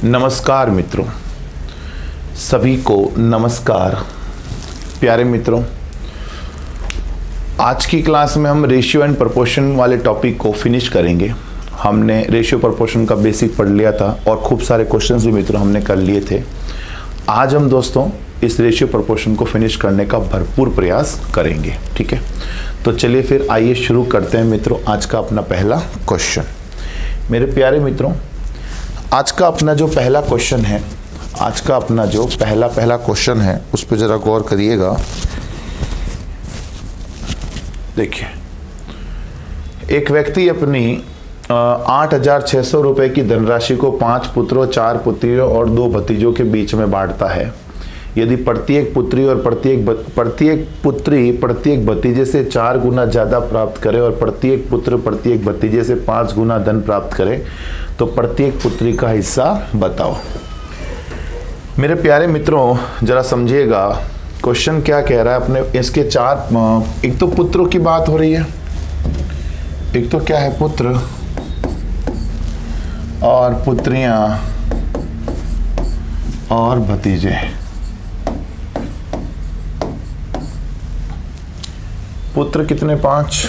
नमस्कार मित्रों, सभी को नमस्कार। प्यारे मित्रों, आज की क्लास में हम रेशियो एंड प्रोपोर्शन वाले टॉपिक को फिनिश करेंगे। हमने रेशियो प्रोपोर्शन का बेसिक पढ़ लिया था और खूब सारे क्वेश्चंस भी मित्रों हमने कर लिए थे। आज हम दोस्तों इस रेशियो प्रोपोर्शन को फिनिश करने का भरपूर प्रयास करेंगे। ठीक है, तो चलिए फिर आइए शुरू करते हैं मित्रों आज का अपना पहला क्वेश्चन। मेरे प्यारे मित्रों, आज का अपना जो पहला क्वेश्चन है, आज का अपना जो पहला क्वेश्चन है उस पर जरा गौर करिएगा। देखिए, एक व्यक्ति अपनी 8,600 रुपए की धनराशि को 5 पुत्रों, 4 पुत्रियों और 2 भतीजों के बीच में बांटता है। यदि प्रत्येक पुत्री और प्रत्येक भतीजे से 4 गुना ज़्यादा प्राप्त करे और प्रत्येक पुत्र प्रत्येक भतीजे से 5 गुना धन प्राप्त करे तो प्रत्येक पुत्री का हिस्सा बताओ। मेरे प्यारे मित्रों, जरा समझिएगा क्वेश्चन क्या कह रहा है। अपने इसके 4, एक तो पुत्रों की बात हो रही है, एक तो क्या है पुत्र और पुत्रियां और भतीजे। पुत्र कितने? 5,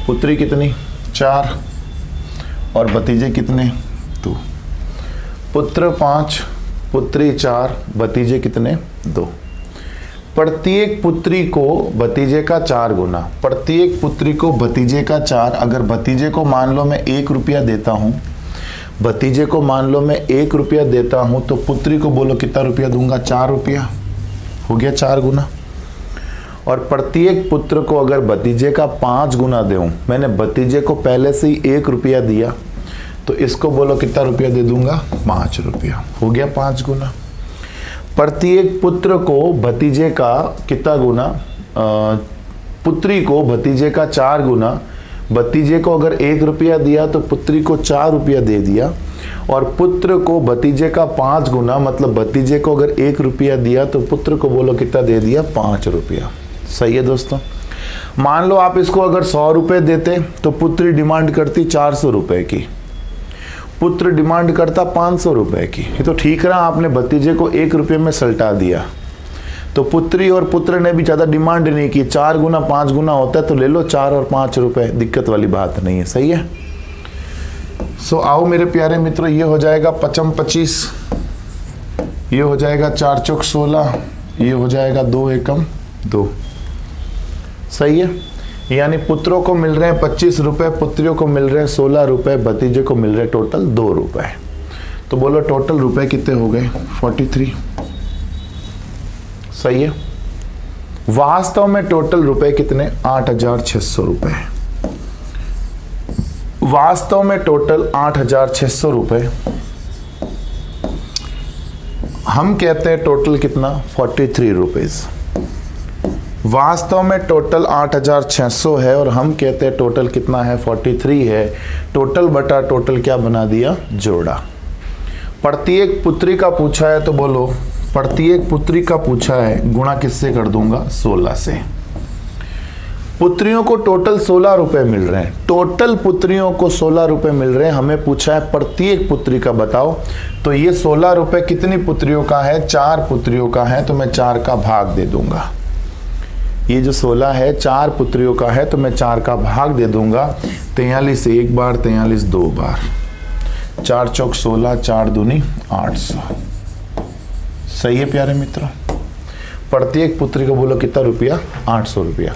पुत्री कितनी? 4 और भतीजे कितने? 2। पुत्र 5, पुत्री 4, भतीजे कितने? 2। प्रत्येक पुत्री को भतीजे का 4 गुना, प्रत्येक पुत्री को भतीजे का 4। अगर भतीजे को मान लो मैं 1 रुपया देता हूं, भतीजे को मान लो मैं 1 रुपया देता हूं, तो पुत्री को बोलो कितना रुपया दूंगा? 4 रुपया। हो गया 4 गुना। और प्रत्येक पुत्र को अगर भतीजे का 5 गुना दूं, मैंने भतीजे को पहले से ही 1 रुपया दिया, तो इसको बोलो कितना रुपया दे दूंगा? 5 रुपया। हो गया 5 गुना। प्रत्येक पुत्र को भतीजे का कितना गुना? पुत्री को भतीजे का 4 गुना। भतीजे को अगर 1 रुपया दिया तो पुत्री को 4 रुपया दे दिया। और पुत्र को भतीजे का 5 गुना, मतलब भतीजे को अगर 1 रुपया दिया तो पुत्र को बोलो कितना दे दिया? 5 रुपया। सही है दोस्तों। मान लो आप इसको अगर 100 रुपए देते तो पुत्री डिमांड करती 400 रुपए की, पुत्र डिमांड करता 500 रुपए की। ये तो ठीक रहा, आपने भतीजे को 1 रुपये में सल्टा दिया, तो पुत्री और पुत्र ने भी ज्यादा डिमांड नहीं की। 4 गुना 5 गुना होता है तो ले लो 4 और 5 रुपए, दिक्कत वाली बात नहीं है। सही है। सो आओ मेरे प्यारे मित्रों, ये हो जाएगा 55 25, ये हो जाएगा 4 चौक 16, ये हो जाएगा 2 एकम 2। सही है। यानी पुत्रों को मिल रहे हैं 25 रुपए, पुत्रियों को मिल रहे हैं 16 रुपए, भतीजे को मिल रहे हैं टोटल 2 रुपए। तो बोलो टोटल रुपए कितने हो गए? 43। सही है। वास्तव में टोटल रुपए कितने? 8,600 रुपए। वास्तव में टोटल 8,600 रुपए। हम कहते हैं टोटल कितना? 43 रुपीज। वास्तव में टोटल 8,600 है और हम कहते हैं टोटल कितना है? 43 है। टोटल बटा टोटल क्या बना दिया? जोड़ा। प्रत्येक पुत्री का पूछा है तो बोलो, प्रत्येक पुत्री का पूछा है, गुणा किससे कर दूंगा? 16 से। पुत्रियों को टोटल 16 रुपए मिल रहे हैं, टोटल पुत्रियों को 16 रुपए मिल रहे हैं। हमें पूछा है प्रत्येक पुत्री का बताओ, तो ये 16 रुपए कितनी पुत्रियों का है? 4 पुत्रियों का है, तो मैं 4 का भाग दे दूंगा। ये जो 16 है 4 पुत्रियों का है, तो मैं 4 का भाग दे दूंगा। 43 एक बार, 43 2 बार, 4 चौक 16, 4 दूनी 800। सही है प्यारे मित्रों। प्रत्येक पुत्री को बोलो कितना रुपया? 800 रुपया।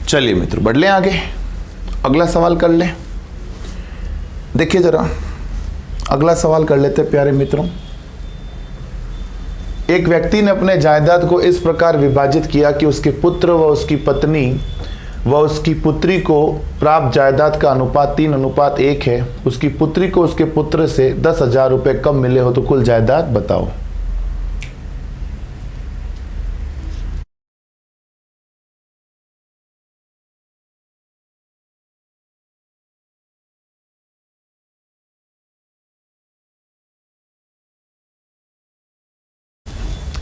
चलिए मित्रों बढ़ लें आगे, अगला सवाल कर लें। देखिए जरा अगला सवाल कर लेते प्यारे मित्रों। एक व्यक्ति ने अपने जायदाद को इस प्रकार विभाजित किया कि उसके पुत्र व उसकी पत्नी व उसकी पुत्री को प्राप्त जायदाद का अनुपात 3:1 है। उसकी पुत्री को उसके पुत्र से 10,000 रुपये कम मिले हो तो कुल जायदाद बताओ।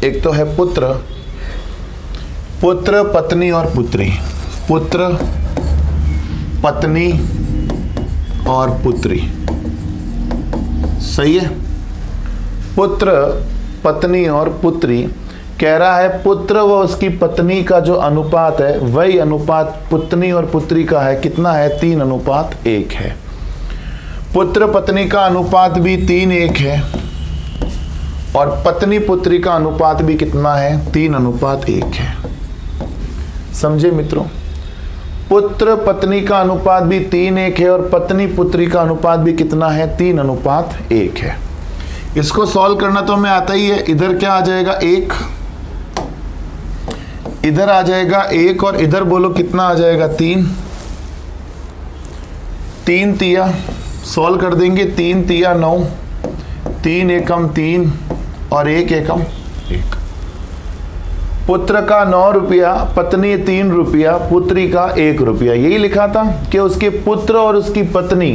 एक तो है पुत्र, पुत्र पत्नी और पुत्री, पुत्र पत्नी और पुत्री, सही है। पुत्र पत्नी और पुत्री कह रहा है पुत्र व उसकी पत्नी का जो अनुपात है वही अनुपात पुत्री और पुत्री का है, कितना है 3:1 है। पुत्र पत्नी का अनुपात भी 3:1 है और पत्नी पुत्री का अनुपात भी कितना है 3:1 है। समझे मित्रों, पुत्र पत्नी का अनुपात भी 3:1 है और पत्नी पुत्री का अनुपात भी कितना है 3:1 है। इसको सॉल्व करना तो हमें आता ही है। इधर क्या आ जाएगा 1, इधर आ जाएगा 1 और इधर बोलो कितना आ जाएगा 3। 3 तिया सॉल्व कर देंगे, 3 तिया 9, 3 एकम 3 और 1 एकम 1। पुत्र का 9 रुपया, पत्नी 3 रुपया, पुत्री का 1 रुपया। यही लिखा था कि उसके पुत्र और उसकी पत्नी,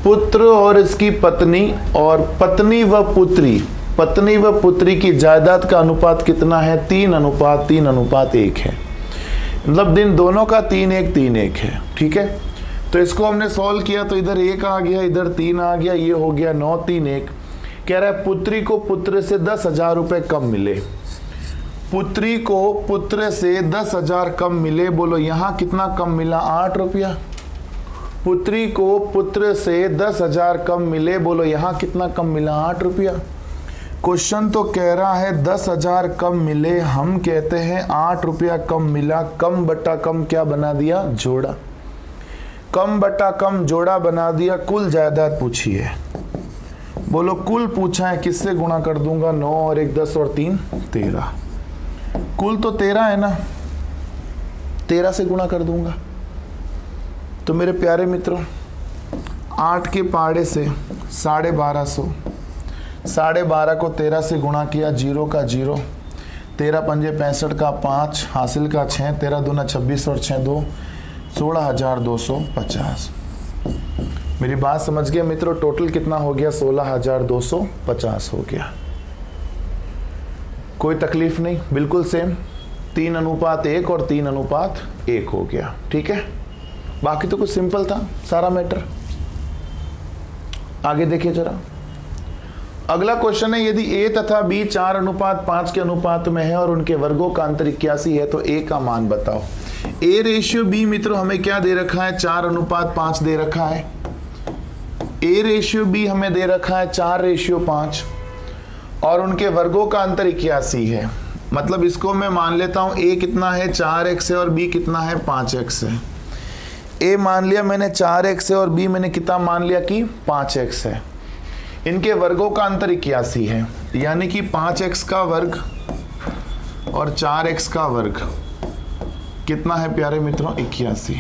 पुत्र और इसकी पत्नी और पत्नी व पुत्री, पत्नी व पुत्री की जायदाद का अनुपात कितना है 3:1 है। मतलब दिन दोनों का 3:1 है। ठीक है, तो इसको हमने सॉल्व किया तो इधर 1 आ गया, इधर 3 आ गया, ये हो गया 9, 3, 1। कह रहा है पुत्री को पुत्र से 10,000 रुपये कम मिले। पुत्री को पुत्र से 10,000 कम मिले, बोलो यहाँ कितना कम मिला 8 रुपया। पुत्री को पुत्र से 10,000 कम मिले, बोलो यहाँ कितना कम मिला 8 रुपया। क्वेश्चन तो कह रहा है 10,000 कम मिले, हम कहते हैं 8 रुपया कम मिला। कम बटा कम क्या बना दिया, जोड़ा। कम बटा कम जोड़ा बना दिया। कुल जायदाद पूछी है, बोलो कुल पूछा है, किससे गुणा कर दूंगा 9 और 1 10 और 3 13। कुल तो 13 है ना, 13 से गुणा कर दूंगा। तो मेरे प्यारे मित्रों 8 के पहाड़े से 1250, 12.5 को 13 से गुणा किया, 0 का 0, 13 पंजे 65 का 5, हासिल का 6, 13 दूना 26 और 6 2 16,250। मेरी बात समझ गए मित्रों, टोटल कितना हो गया 16,250 हो गया। कोई तकलीफ नहीं, बिल्कुल सेम 3:1 और 3:1 हो गया। ठीक है, बाकी तो कुछ सिंपल था सारा मैटर। आगे देखिए जरा, अगला क्वेश्चन है यदि A तथा B 4:5 के अनुपात में है और उनके वर्गों का अंतर 81 है तो A का मान बताओ। A/B मित्रों हमें क्या दे रखा है 4:5 दे रखा है। A/B हमें दे रखा है 4:5 और उनके वर्गों का अंतर 81 है। मतलब इसको मैं मान लेता हूं A कितना है 4x है और B कितना है 5x है। A मान लिया मैंने 4x है और B मैंने कितना मान लिया कि 5x है। इनके वर्गों का अंतर 81 है, यानी कि 5x का वर्ग और 4x का वर्ग कितना है प्यारे मित्रों 81।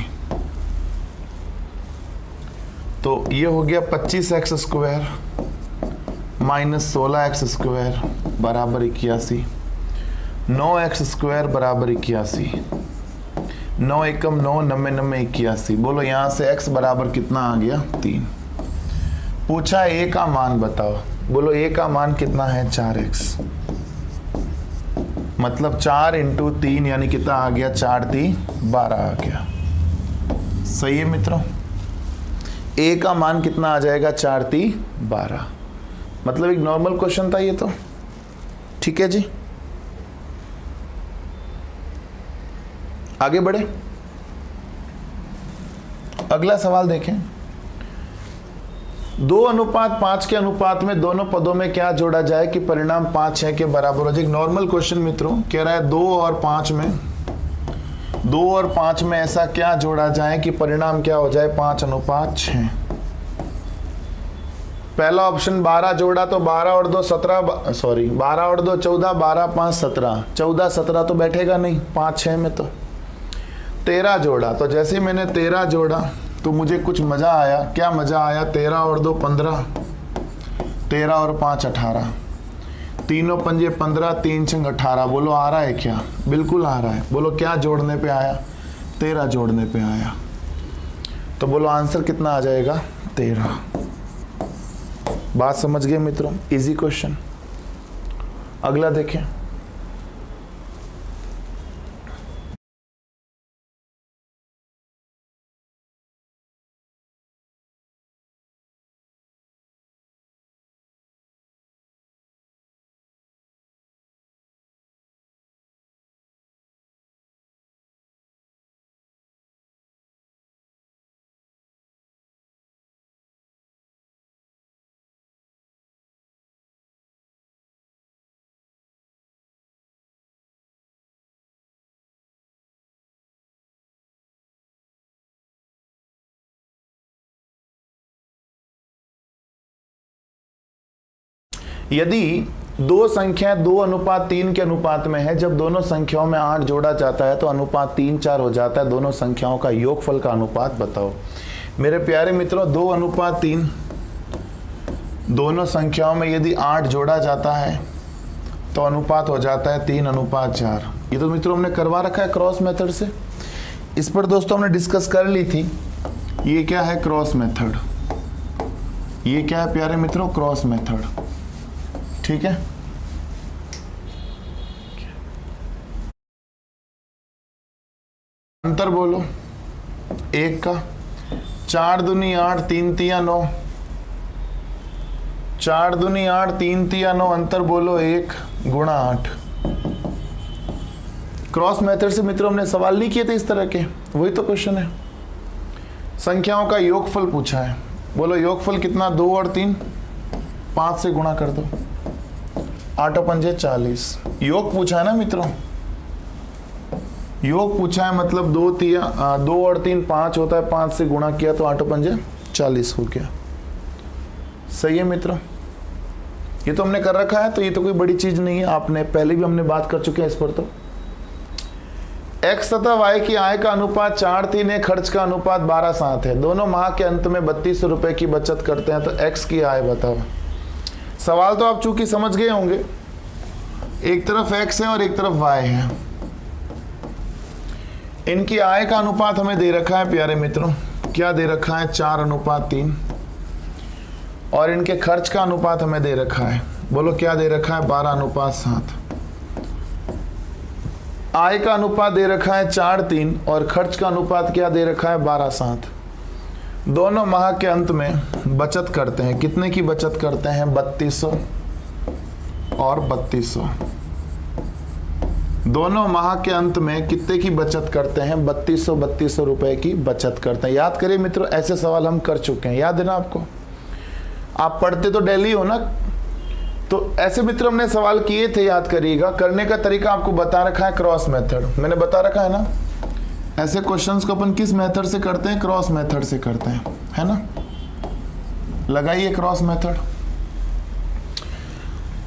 तो ये हो गया 25x² माइनस 16x² बराबर 81, 9x² बराबर 81, 9 एकम 9 9 9 81। बोलो यहाँ से x बराबर कितना आ गया 3। पूछा A का मान बताओ, बोलो A का मान कितना है 4x, मतलब 4 × 3 यानी कितना आ गया 4 3 12 आ गया। सही है मित्रों, A का मान कितना आ जाएगा 4 3 12। मतलब एक नॉर्मल क्वेश्चन था ये तो। ठीक है जी, आगे बढ़े। अगला सवाल देखें, 2:5 के अनुपात में दोनों पदों में क्या जोड़ा जाए कि परिणाम 5 6 के बराबर हो जाए। एक नॉर्मल क्वेश्चन मित्रों कह रहा है 2 और 5 में 2 और 5 में ऐसा क्या जोड़ा जाए कि परिणाम क्या हो जाए 5:6। पहला ऑप्शन 12 जोड़ा तो 12 और 2 17, सॉरी 12 और 2 14, 12 5 17, 14 17 तो बैठेगा नहीं 5 6 में। तो 13 जोड़ा, तो जैसे मैंने 13 जोड़ा तो मुझे कुछ मज़ा आया। क्या मज़ा आया? 13 और 2 15, 13 और 5 18, तीनों पंजे 15, 3 छंग 18। बोलो आ रहा है क्या? बिल्कुल आ रहा है। बोलो क्या जोड़ने पे आया? 13 जोड़ने पे आया। तो बोलो आंसर कितना आ जाएगा? 13। बात समझ गए मित्रों? Easy question. अगला देखें। यदि दो संख्याएं 2:3 के अनुपात में है, जब दोनों संख्याओं में 8 जोड़ा जाता है तो अनुपात 3:4 हो जाता है। दोनों संख्याओं का योगफल का अनुपात बताओ। मेरे प्यारे मित्रों, 2:3 दोनों संख्याओं में यदि 8 जोड़ा जाता है तो अनुपात हो जाता है 3:4। ये तो मित्रों हमने करवा रखा है क्रॉस मेथड से। इस पर दोस्तों हमने डिस्कस कर ली थी। ये क्या है? Cross method. ये क्या है प्यारे मित्रों? Cross method. ठीक है। अंतर बोलो 1 का। 4 दूनी 8, 3 तिया 9। 4 दूनी 8, 3 तिया 9। अंतर बोलो 1 गुणा 8। क्रॉस मेथड से मित्रों हमने सवाल नहीं किए थे इस तरह के, वही तो क्वेश्चन है। संख्याओं का योगफल पूछा है। बोलो योगफल कितना? 2 और 3, 5 से गुणा कर दो। 8 पंजे 40। योग पूछा है ना मित्रों? योग पूछा है मतलब 2 और 3 5 होता है, 5 से गुणा किया तो 8 पंजे 40 हो गया। सही है मित्रों? ये तो हमने कर रखा है, तो ये तो कोई बड़ी चीज नहीं है। आपने पहले भी हमने बात कर चुके हैं इस पर। तो x तथा y की आय का अनुपात 4:3 है, खर्च का अनुपात 12:7 है। दोनों माह के अंत में 3200 रुपए की बचत करते हैं, तो x की आय बताओ। सवाल तो आप चूंकि समझ गए होंगे। एक तरफ x है और एक तरफ y है। इनकी आय का अनुपात हमें दे रखा है प्यारे मित्रों। क्या दे रखा है? 4:3। और इनके खर्च का अनुपात हमें दे रखा है। बोलो क्या दे रखा है? 12:7। आय का अनुपात दे रखा है 4:3 और खर्च का अनुपात क्या दे रखा है? 12:7। दोनों माह के अंत में बचत करते हैं। कितने की बचत करते हैं? 3200 और 3200। दोनों माह के अंत में कितने की बचत करते हैं? 3200 रुपए की बचत करते हैं। याद करिए मित्रों, ऐसे सवाल हम कर चुके हैं। याद है ना आपको? आप पढ़ते तो डेली हो ना, तो ऐसे मित्रों हमने सवाल किए थे। याद करिएगा। करने का तरीका आपको बता रखा है, क्रॉस मेथड। मैंने बता रखा है ना। ऐसे क्वेश्चंस को अपन किस मेथड से करते हैं? क्रॉस मेथड से करते हैं, है ना। लगाइए क्रॉस मेथड।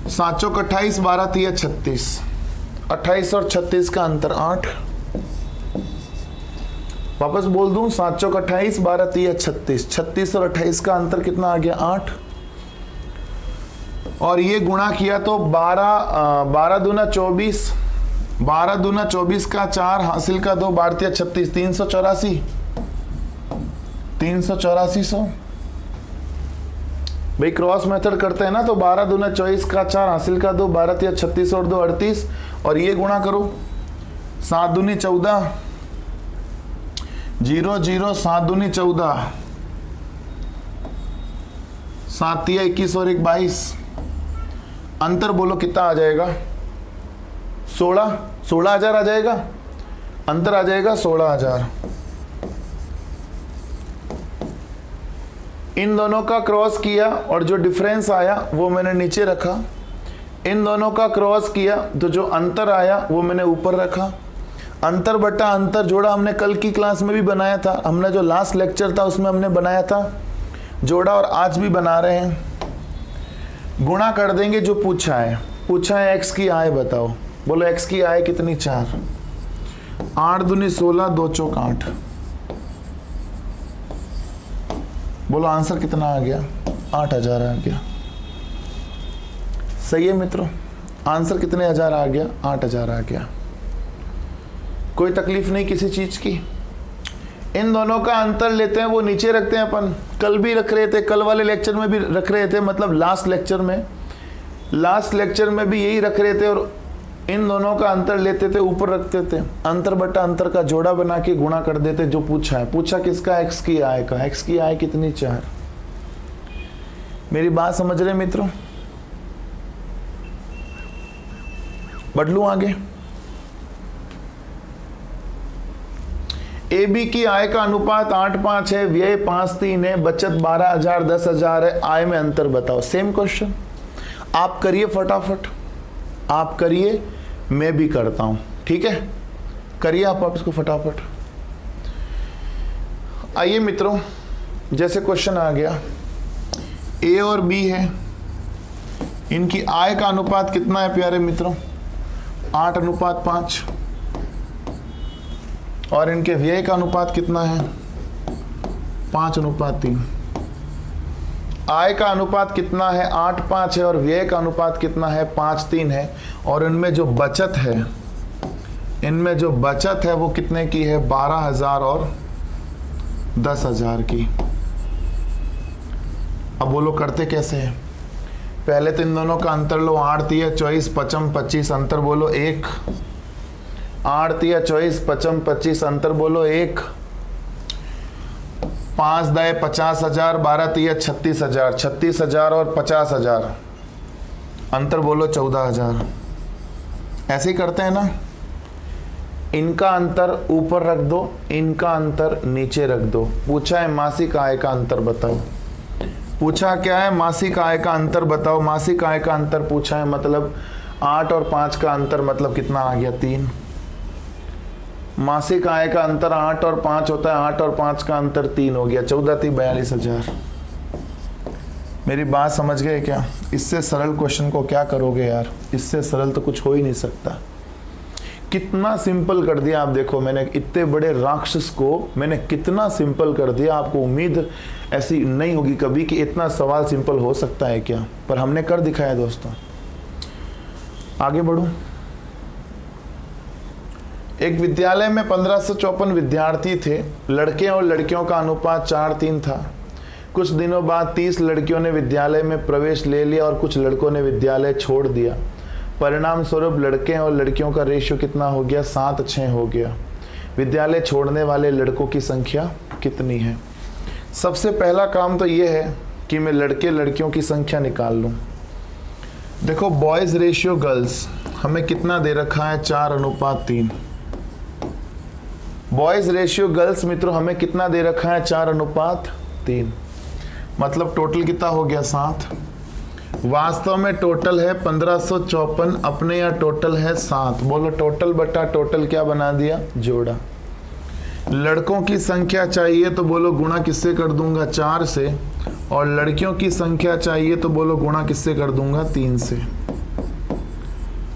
7 चौक 28, 12 तिया 36। 28 और 36 का अंतर 8। वापस बोल दूं, 7 चौक 28, 12 तिया 36। 36 और 28 का अंतर कितना आ गया? 8। और ये गुणा किया तो 12 दूना 24, 12 दूना 24 का 4, हासिल का 2, 12 36, 384। 384 भाई क्रॉस मेथड करते हैं ना, तो 12 दूना 24 का 4, हासिल का 2, 12 36 और 2 38। और ये गुणा करो 7 दूनी 14, 0 0, 7 दूनी 14, 7 तिया 21 और 1 22। अंतर बोलो कितना आ जाएगा? 16,000 आ जाएगा। अंतर आ जाएगा 16,000। इन दोनों का क्रॉस किया और जो डिफरेंस आया वो मैंने नीचे रखा। इन दोनों का क्रॉस किया तो जो अंतर आया वो मैंने ऊपर रखा। अंतर बटा अंतर जोड़ा हमने कल की क्लास में भी बनाया था, हमने जो लास्ट लेक्चर था उसमें हमने बनाया था जोड़ा, और आज भी बना रहे हैं। गुणा कर देंगे जो पूछा है x की आय बताओ। बोलो x की आय कितनी? 4। 8 दूनी 16, 2 चौक 8। बोलो आंसर कितना आ गया? 8000 आ गया। सही है मित्रों, आंसर कितने हजार आ गया? 8000 आ गया। कोई तकलीफ नहीं किसी चीज की। इन दोनों का अंतर लेते हैं, वो नीचे रखते हैं अपन। कल भी रख रहे थे, कल वाले लेक्चर में भी रख रहे थे, मतलब लास्ट लेक्चर में भी यही रख रहे थे, और इन दोनों का अंतर लेते थे, ऊपर रखते थे। अंतर बटा अंतर का जोड़ा बना के गुणा कर देते जो पूछा है। पूछा किसका? x की आय का। x की आय कितनी? 4। मेरी बात समझ रहे मित्रों? बढ़ लूं आगे। ए बी की आय का अनुपात 8:5 है, व्यय 5:3 है, बचत 12,000 10,000 है, आय में अंतर बताओ। सेम क्वेश्चन, आप करिए फटाफट, आप करिए, मैं भी करता हूं, ठीक है? करिए आप इसको फटाफट। आइए मित्रों, जैसे क्वेश्चन आ गया, ए और बी है, इनकी आय का अनुपात कितना है प्यारे मित्रों? 8:5। और इनके व्यय का अनुपात कितना है? 5:3। आय का अनुपात कितना है? 8:5 है, और व्यय का अनुपात कितना है? 5:3 है। और इनमें जो बचत है, वो कितने की है? 12,000 और 10,000 की। अब बोलो करते कैसे हैं? पहले तो इन दोनों का अंतर लो। 8 3 24 55 25 अंतर बोलो 1। 8 3 24 55 25 अंतर बोलो 1। 5 दाए 50,000, 12 3 36,000, 36,000 और 50,000 अंतर बोलो 14,000। ऐसे ही करते हैं ना। इनका अंतर ऊपर रख दो, इनका अंतर नीचे रख दो। पूछा है मासिक आय का अंतर बताओ। पूछा क्या है? मासिक आय का अंतर बताओ। मासिक आय का अंतर पूछा है, मतलब 8 और 5 का अंतर मतलब कितना आ गया? 3। मासिक आय का अंतर 8 और 5 होता है, 8 और 5 का अंतर 3 हो गया। 14 3 42,000। मेरी बात समझ गए क्या? इससे सरल क्वेश्चन को क्या करोगे यार? इससे सरल तो कुछ हो ही नहीं सकता। कितना सिंपल कर दिया आप देखो, मैंने इतने बड़े राक्षस को मैंने कितना सिंपल कर दिया। आपको उम्मीद ऐसी नहीं होगी कभी कि इतना सवाल सिंपल हो सकता है क्या, पर हमने कर दिखाया दोस्तों। आगे बढ़ूं। एक विद्यालय में 1554 विद्यार्थी थे। लड़के और लड़कियों का अनुपात 4:3 था। कुछ दिनों बाद 30 लड़कियों ने विद्यालय में प्रवेश ले लिया और कुछ लड़कों ने विद्यालय छोड़ दिया। परिणाम स्वरूप लड़के और लड़कियों का रेशियो कितना हो गया? 7:6 हो गया। विद्यालय छोड़ने वाले लड़कों की संख्या कितनी है? सबसे पहला काम तो ये है कि मैं लड़के लड़कियों की संख्या निकाल लूं। देखो बॉयज रेशियो गर्ल्स हमें कितना दे रखा है? 4:3। बॉयज रेशियो गर्ल्स मित्रों हमें कितना दे रखा है? 4:3। मतलब टोटल कितना हो गया? 7। वास्तव में टोटल है 1554, अपने यहाँ टोटल है 7। बोलो टोटल बटा टोटल क्या बना दिया? जोड़ा। लड़कों की संख्या चाहिए तो बोलो गुणा किससे कर दूंगा? 4 से। और लड़कियों की संख्या चाहिए तो बोलो गुणा किससे कर दूंगा? 3 से।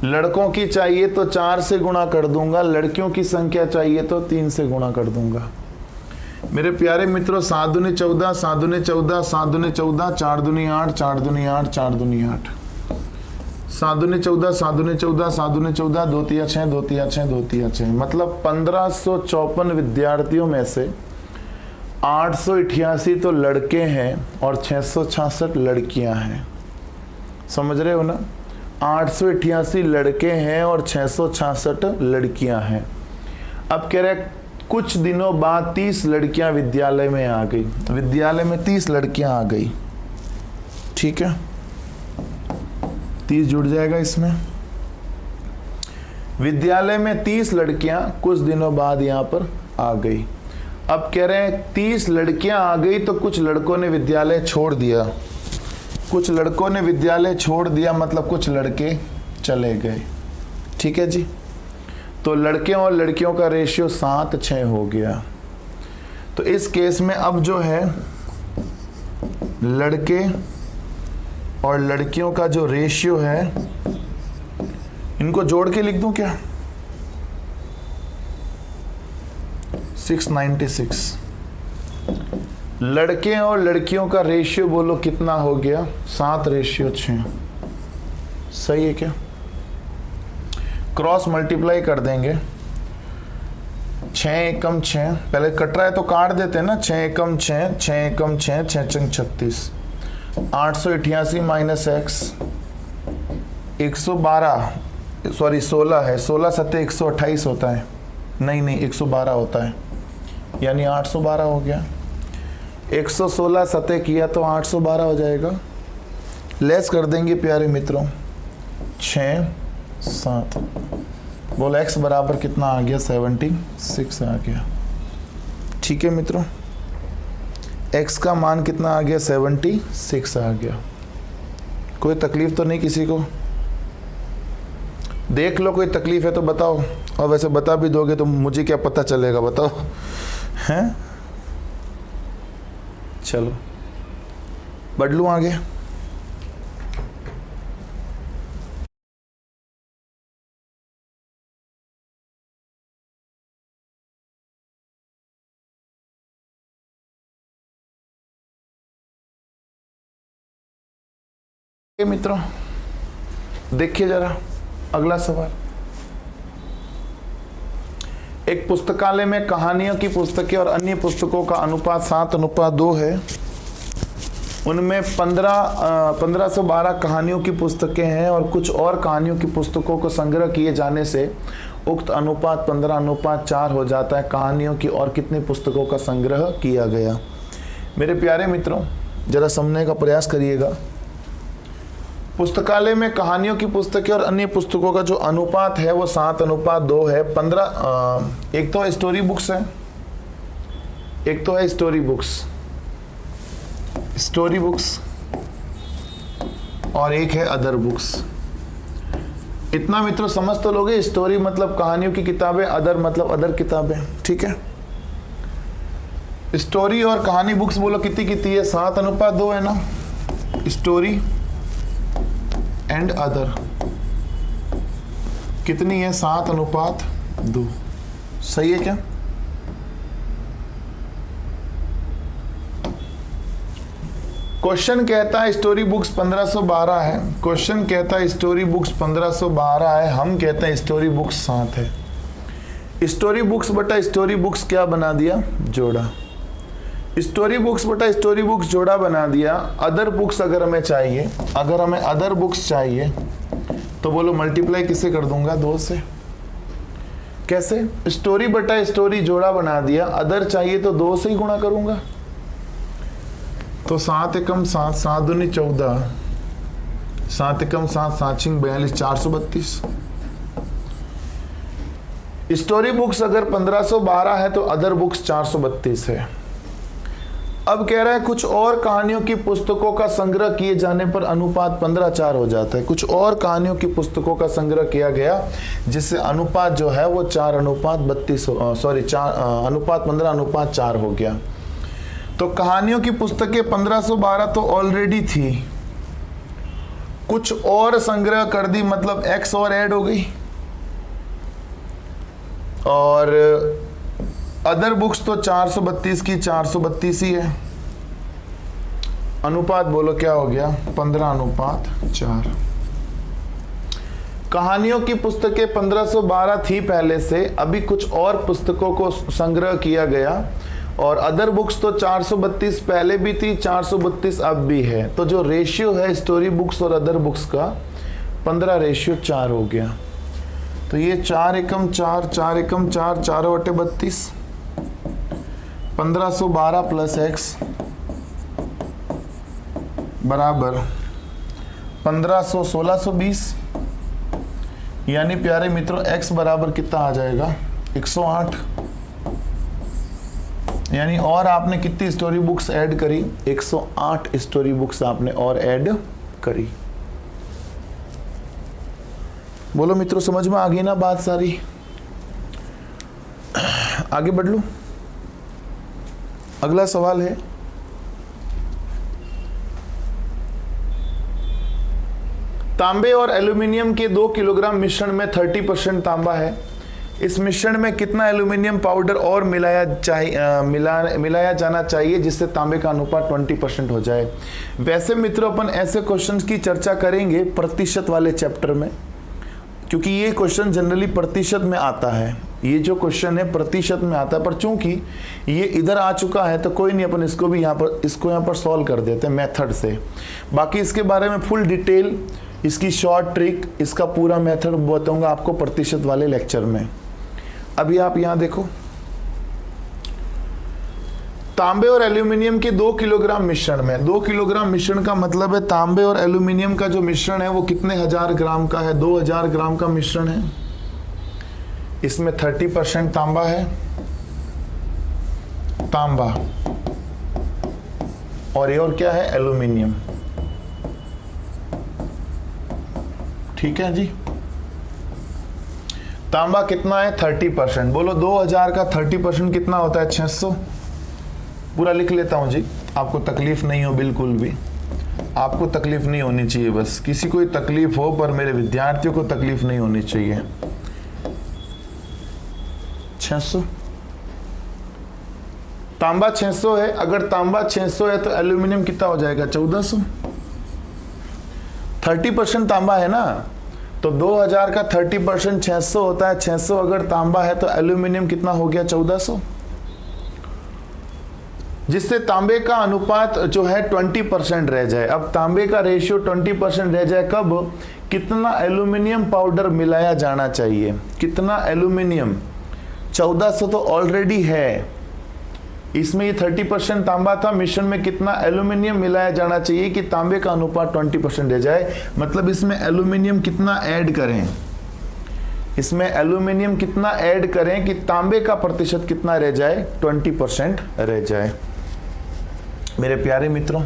लड़कों की चाहिए तो 4 से गुणा कर दूंगा, लड़कियों की संख्या चाहिए तो 3 से गुणा कर दूंगा। मेरे प्यारे मित्रों 7 दूनी 14, 7 दूनी 14, 7 दूनी 14, 4 दूनी 8, 4 दूनी 8, 4 दूनी 8, 7 दूनी 14, 7 दूनी 14, 7 दूनी 14, 2 3 6, 2 3 6, 2 3 6। मतलब 1554 विद्यार्थियों में से 888 तो लड़के हैं और 666 लड़कियां हैं। समझ रहे हो ना? 888 लड़के हैं और 666 लड़कियां हैं। अब कह रहे कुछ दिनों बाद 30 लड़कियां विद्यालय में आ गई। विद्यालय में 30 लड़कियां आ गई, ठीक है? 30 जुड़ जाएगा इसमें। विद्यालय में 30 लड़कियां कुछ दिनों बाद यहां पर आ गई। अब कह रहे हैं 30 लड़कियां आ गई तो कुछ लड़कों ने विद्यालय छोड़ दिया। कुछ लड़कों ने विद्यालय छोड़ दिया मतलब कुछ लड़के चले गए, ठीक है जी? तो लड़के और लड़कियों का रेशियो 7:6 हो गया। तो इस केस में अब जो है लड़के और लड़कियों का जो रेशियो है, इनको जोड़ के लिख दूं क्या? 696। लड़के और लड़कियों का रेशियो बोलो कितना हो गया? 7:6। सही है क्या? क्रॉस मल्टीप्लाई कर देंगे। 6 एकम 6, पहले कट रहा है तो काट देते हैं ना। 6 एकम 6, 6 एकम 6, 6 चंग 36, 888 माइनस एक्स 112, सॉरी 16 है, 16 सत्ते 128 होता है, नहीं 112 होता है, यानी 812 हो गया। 116 सत्ते किया तो 812 हो जाएगा। लेस कर देंगे प्यारे मित्रों, 6 7, बोल x बराबर कितना आ गया? 76 आ गया। ठीक है मित्रों, x का मान कितना आ गया? 76 आ गया। कोई तकलीफ तो नहीं किसी को? देख लो, कोई तकलीफ है तो बताओ। और वैसे बता भी दोगे तो मुझे क्या पता चलेगा, बताओ। हैं? चलो बढ़ लूँ आगे। मित्रों देखिए जरा अगला सवाल। एक पुस्तकालय में कहानियों की पुस्तकें और अन्य पुस्तकों का अनुपात 7:2 है। उनमें 1512 कहानियों की पुस्तकें हैं और कुछ और कहानियों की पुस्तकों को संग्रह किए जाने से उक्त अनुपात 15:4 हो जाता है। कहानियों की और कितनी पुस्तकों का संग्रह किया गया? मेरे प्यारे मित्रों जरा समझने का प्रयास करिएगा। पुस्तकालय में कहानियों की पुस्तकें और अन्य पुस्तकों का जो अनुपात है वो 7:2 है। 15 एक तो स्टोरी बुक्स है, एक तो है स्टोरी बुक्स और एक है अदर बुक्स। इतना मित्रों समझ तो लोगे, स्टोरी मतलब कहानियों की किताबें, अदर मतलब अदर किताबें। ठीक है, स्टोरी और कहानी बुक्स बोलो कितनी कितनी है? 7:2 है ना। स्टोरी एंड अदर कितनी है? 7:2। सही है क्या? क्वेश्चन कहता है स्टोरी बुक्स 1512 है। क्वेश्चन कहता है स्टोरी बुक्स 1512 है, हम कहते हैं स्टोरी बुक्स 7 है। स्टोरी बुक्स बटा स्टोरी बुक्स क्या बना दिया? जोड़ा। स्टोरी बुक्स बटा स्टोरी बुक्स जोड़ा बना दिया। अदर बुक्स अगर हमें चाहिए, अगर हमें अदर बुक्स चाहिए तो बोलो मल्टीप्लाई किससे कर दूंगा? 2 से। कैसे? स्टोरी बटा स्टोरी जोड़ा बना दिया, अदर चाहिए तो 2 से ही गुणा करूंगा। तो 7 एकम 7, 7 दूनी 14, 7 एकम 7, 7 छिंग 42, 432। स्टोरी बुक्स अगर 1512 है तो अदर बुक्स 432 है। अब कह रहा है कुछ और कहानियों की पुस्तकों का संग्रह किए जाने पर अनुपात 15:4 हो जाता है। कुछ और कहानियों की पुस्तकों का संग्रह किया गया जिससे अनुपात जो है वो 4:32, सॉरी अनुपात 15:4 हो गया। तो कहानियों की पुस्तकें 1512 तो ऑलरेडी थी, कुछ और संग्रह कर दी, मतलब एक्स और ऐड हो गई। और अदर बुक्स तो 432 की 432 ही है। अनुपात बोलो क्या हो गया? 15:4। कहानियों की पुस्तकें 1512 थी पहले से, अभी कुछ और पुस्तकों को संग्रह किया गया। और अदर बुक्स तो 432 पहले भी थी, 432 अब भी है। तो जो रेशियो है स्टोरी बुक्स और अदर बुक्स का 15:4 हो गया। तो ये 4 एकम 4, 4 एकम 4, 4/32, 1512 प्लस एक्स बराबर 1500, 1620। यानी प्यारे मित्रों x बराबर कितना आ जाएगा? 108। यानी और आपने कितनी स्टोरी बुक्स ऐड करी? 108 स्टोरी बुक्स आपने और ऐड करी। बोलो मित्रों समझ में आ गई ना बात सारी? आगे बढ़ लूं। अगला सवाल है, तांबे और एल्यूमिनियम के 2 किलोग्राम मिश्रण में 30% तांबा है। इस मिश्रण में कितना एल्यूमिनियम पाउडर और मिलाया जाना चाहिए जिससे तांबे का अनुपात 20% हो जाए। वैसे मित्रों अपन ऐसे क्वेश्चंस की चर्चा करेंगे प्रतिशत वाले चैप्टर में, क्योंकि ये क्वेश्चन जनरली प्रतिशत में आता है। ये जो क्वेश्चन है प्रतिशत में आता है, पर चूंकि ये इधर आ चुका है तो कोई नहीं, अपन इसको भी यहाँ पर सॉल्व कर देते हैं मेथड से। बाकी इसके बारे में फुल डिटेल, इसकी शॉर्ट ट्रिक, इसका पूरा मेथड बताऊंगा आपको प्रतिशत वाले लेक्चर में। अभी आप यहां देखो, तांबे और एल्यूमिनियम के 2 किलोग्राम मिश्रण में, 2 किलोग्राम मिश्रण का मतलब है तांबे और एल्यूमिनियम का जो मिश्रण है वो कितने हजार ग्राम का है, 2000 ग्राम का मिश्रण है। इसमें 30% तांबा है, तांबा, और ये और क्या है, एल्यूमिनियम। ठीक है जी। तांबा कितना है, 30%। बोलो 2000 का 30% कितना होता है, 600। पूरा लिख लेता हूं जी, आपको तकलीफ नहीं हो, बिल्कुल भी आपको तकलीफ नहीं होनी चाहिए। बस किसी को तकलीफ हो, पर मेरे विद्यार्थियों को तकलीफ नहीं होनी चाहिए। 600, तांबा 600 है। अगर तांबा 600 है तो एल्यूमिनियम कितना हो जाएगा, 1400। 30% तांबा है ना, तो 2000 का 30% 600 होता है। 600 अगर तांबा है तो एल्यूमिनियम कितना हो गया, 1400। जिससे तांबे का अनुपात जो है 20% रह जाए। अब तांबे का रेशियो 20% रह जाए कब, कितना एल्यूमिनियम पाउडर मिलाया जाना चाहिए, कितना एल्यूमिनियम, 1400 तो ऑलरेडी है, इसमें ये 30% तांबा था, मिश्रण में कितना एल्यूमिनियम मिलाया जाना चाहिए कि तांबे का अनुपात 20% रह जाए। मतलब इसमें एल्यूमिनियम कितना ऐड करें, इसमें एल्यूमिनियम कितना ऐड करें कि तांबे का प्रतिशत कितना रह जाए, 20% रह जाए। मेरे प्यारे मित्रों,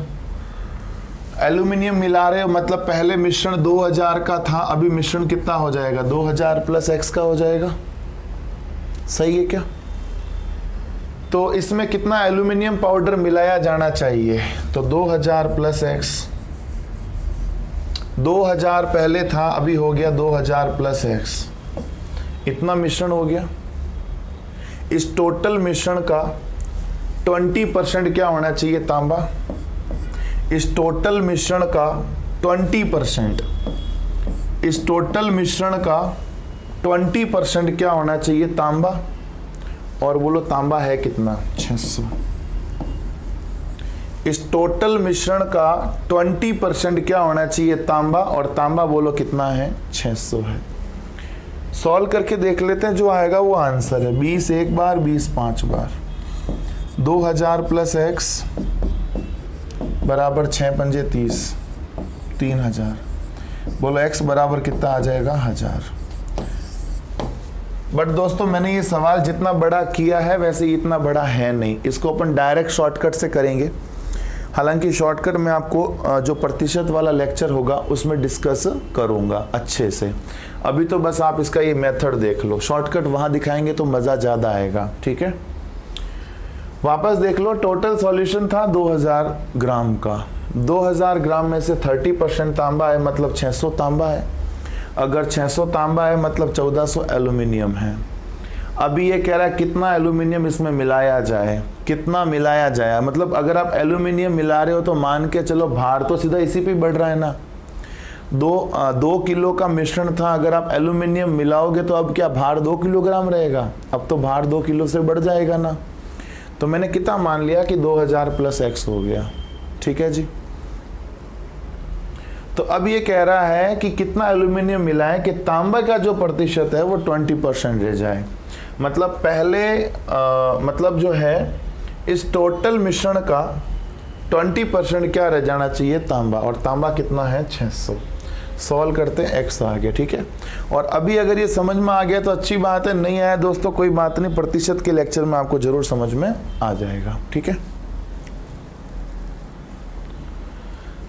एल्यूमिनियम मिला रहे हो मतलब पहले मिश्रण 2000 का था, अभी मिश्रण कितना हो जाएगा, 2000 प्लस x का हो जाएगा। सही है क्या? तो इसमें कितना एल्यूमिनियम पाउडर मिलाया जाना चाहिए, तो 2000 प्लस x, 2000 पहले था, अभी हो गया 2000 प्लस x, इतना मिश्रण हो गया। इस टोटल मिश्रण का 20% क्या होना चाहिए, तांबा। इस टोटल मिश्रण का 20%, इस टोटल मिश्रण का 20% क्या होना चाहिए, तांबा। और बोलो तांबा है कितना, 600। इस टोटल मिश्रण का 20% क्या होना चाहिए, तांबा, और तांबा बोलो कितना है, 600 है। सॉल्व करके देख लेते हैं, जो आएगा वो आंसर है। 20 एक बार, 20 5 बार, 2000 प्लस x बराबर 6 पंजे 30, 3000। बोलो x बराबर कितना आ जाएगा, 1000। बट दोस्तों मैंने ये सवाल जितना बड़ा किया है वैसे इतना बड़ा है नहीं, इसको अपन डायरेक्ट शॉर्टकट से करेंगे। हालांकि शॉर्टकट में आपको जो प्रतिशत वाला लेक्चर होगा उसमें डिस्कस करूंगा अच्छे से। अभी तो बस आप इसका ये मेथड देख लो, शॉर्टकट वहां दिखाएंगे तो मज़ा ज़्यादा आएगा। ठीक है, वापस देख लो। टोटल सॉल्यूशन था 2000 ग्राम का, 2000 ग्राम में से 30% तांबा है, मतलब 600 तांबा है। अगर 600 तांबा है मतलब 1400 एल्यूमिनियम है। अभी ये कह रहा है कितना एल्यूमिनियम इसमें मिलाया जाए, कितना मिलाया जाए। मतलब अगर आप एल्यूमिनियम मिला रहे हो तो मान के चलो भार तो सीधा इसी पे बढ़ रहा है ना। 2 किलो का मिश्रण था, अगर आप एल्यूमिनियम मिलाओगे तो अब क्या भार 2 किलोग्राम रहेगा, अब तो भार 2 किलो से बढ़ जाएगा ना। तो मैंने कितना मान लिया कि 2000 प्लस x हो गया। ठीक है जी। तो अब ये कह रहा है कि कितना एल्यूमिनियम मिलाएं कि तांबा का जो प्रतिशत है वो 20% रह जाए। मतलब पहले मतलब जो है इस टोटल मिश्रण का 20% क्या रह जाना चाहिए, तांबा, और तांबा कितना है, 600। सॉल्व करते हैं, x आ गया। ठीक है, और अभी अगर ये समझ में आ गया तो अच्छी बात है, नहीं आया दोस्तों कोई बात नहीं, प्रतिशत के लेक्चर में आपको जरूर समझ में आ जाएगा। ठीक है,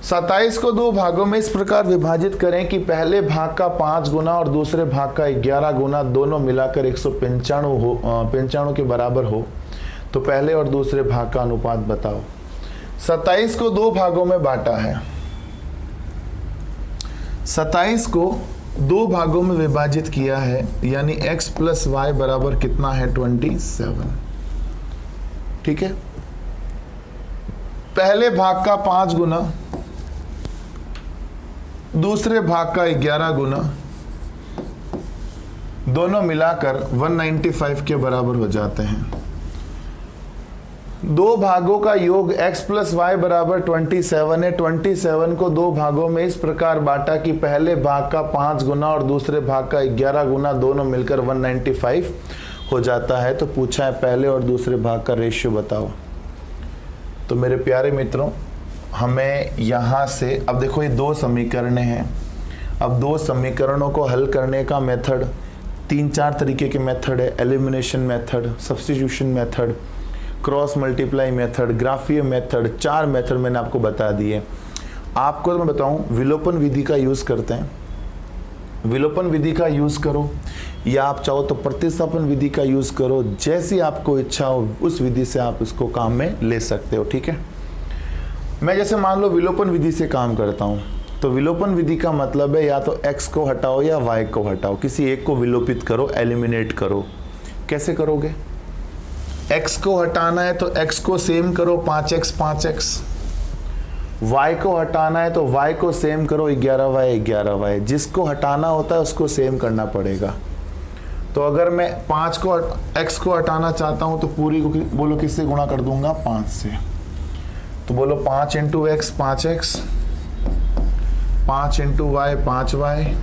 27 को दो भागों में इस प्रकार विभाजित करें कि पहले भाग का 5 गुना और दूसरे भाग का 11 गुना दोनों मिलाकर 195 के बराबर हो तो पहले और दूसरे भाग का अनुपात बताओ। 27 को दो भागों में बांटा है, 27 को दो भागों में विभाजित किया है, यानी x प्लस वाई बराबर कितना है 27। ठीक है, पहले भाग का 5 गुना दूसरे भाग का 11 गुना दोनों मिलाकर 195 के बराबर हो जाते हैं। दो भागों का योग x प्लस वाई बराबर 27 है। 27 को दो भागों में इस प्रकार बांटा कि पहले भाग का 5 गुना और दूसरे भाग का 11 गुना दोनों मिलकर 195 हो जाता है। तो पूछा है पहले और दूसरे भाग का रेशियो बताओ। तो मेरे प्यारे मित्रों, हमें यहाँ से अब देखो ये दो समीकरण हैं। अब दो समीकरणों को हल करने का मेथड 3-4 तरीके के मेथड है। Elimination method, substitution method, cross multiply method, ग्राफीय मेथड, 4 मेथड मैंने आपको बता दिए। आपको तो मैं बताऊं विलोपन विधि का यूज़ करते हैं, विलोपन विधि का यूज़ करो, या आप चाहो तो प्रतिस्थापन विधि का यूज़ करो। जैसी आपको इच्छा हो उस विधि से आप इसको काम में ले सकते हो। ठीक है, मैं जैसे मान लो विलोपन विधि से काम करता हूँ, तो विलोपन विधि का मतलब है या तो x को हटाओ या y को हटाओ, किसी एक को विलोपित करो, एलिमिनेट करो। कैसे करोगे? x को हटाना है तो x को सेम करो 5x 5x, y को हटाना है तो y को सेम करो 11y 11y। जिसको हटाना होता है उसको सेम करना पड़ेगा। तो अगर मैं 5 को x को हटाना चाहता हूँ तो पूरी को बोलो किससे गुणा कर दूंगा? 5 से। तो बोलो 5 into x 5x, 5 into Y 5y,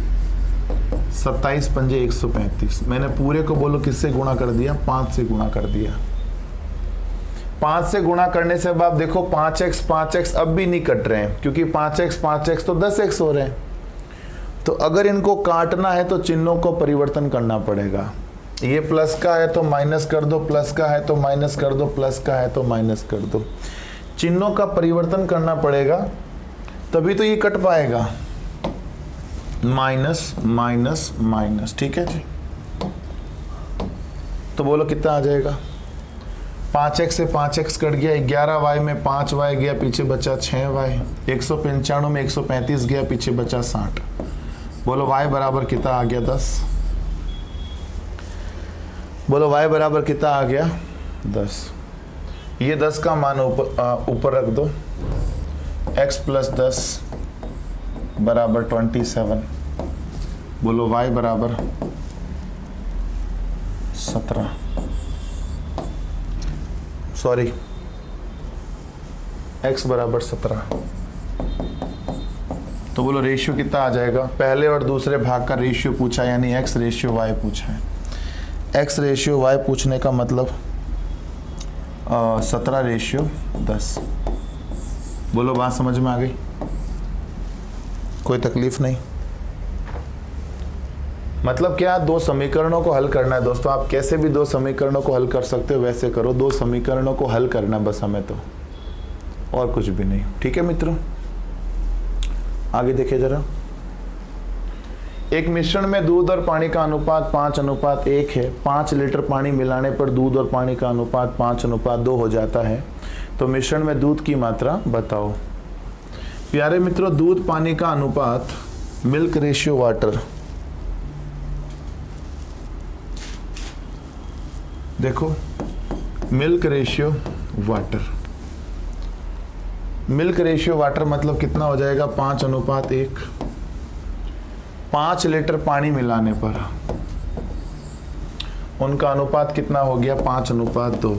27 पंजे 135। मैंने पूरे को बोलो किससे गुणा कर दिया? 5 से गुणा कर दिया। 5 से गुणा करने से अब आप देखो 5x अब भी नहीं कट रहे हैं, क्योंकि 5x तो 10x हो रहे हैं। तो अगर इनको काटना है तो चिन्हों को परिवर्तन करना पड़ेगा। ये प्लस का है तो माइनस कर दो, प्लस का है तो माइनस कर दो, प्लस का है तो माइनस कर दो। चिन्हों का परिवर्तन करना पड़ेगा, तभी तो ये कट पाएगा। माइनस माइनस माइनस, ठीक है जी। तो बोलो कितना आ जाएगा? 5x से 5x कट गया, 11y में 5y गया, पीछे बचा 6y, 195 में 135 गया, पीछे बचा 60। बोलो y बराबर कितना आ गया? 10। बोलो y बराबर कितना आ गया? 10। ये 10 का मान ऊपर रख दो। x प्लस 10 बराबर 27। बोलो y बराबर 17, सॉरी x बराबर 17। तो बोलो रेशियो कितना आ जाएगा? पहले और दूसरे भाग का रेशियो पूछा, यानी x रेशियो y पूछा है। x रेशियो y पूछने का मतलब 17 रेशियो 10। बोलो बात समझ में आ गई? कोई तकलीफ नहीं? मतलब क्या? दो समीकरणों को हल करना है दोस्तों। आप कैसे भी दो समीकरणों को हल कर सकते हो, वैसे करो। दो समीकरणों को हल करना बस हमें, तो और कुछ भी नहीं। ठीक है मित्रों, आगे देखिए जरा। एक मिश्रण में दूध और पानी का अनुपात 5:1 है। 5 लीटर पानी मिलाने पर दूध और पानी का अनुपात 5:2 हो जाता है। तो मिश्रण में दूध की मात्रा बताओ। प्यारे मित्रों, दूध पानी का अनुपात, मिल्क रेशियो वाटर, देखो milk ratio water, milk ratio water मतलब कितना हो जाएगा? 5:1। 5 लीटर पानी मिलाने पर उनका अनुपात कितना हो गया? 5:2।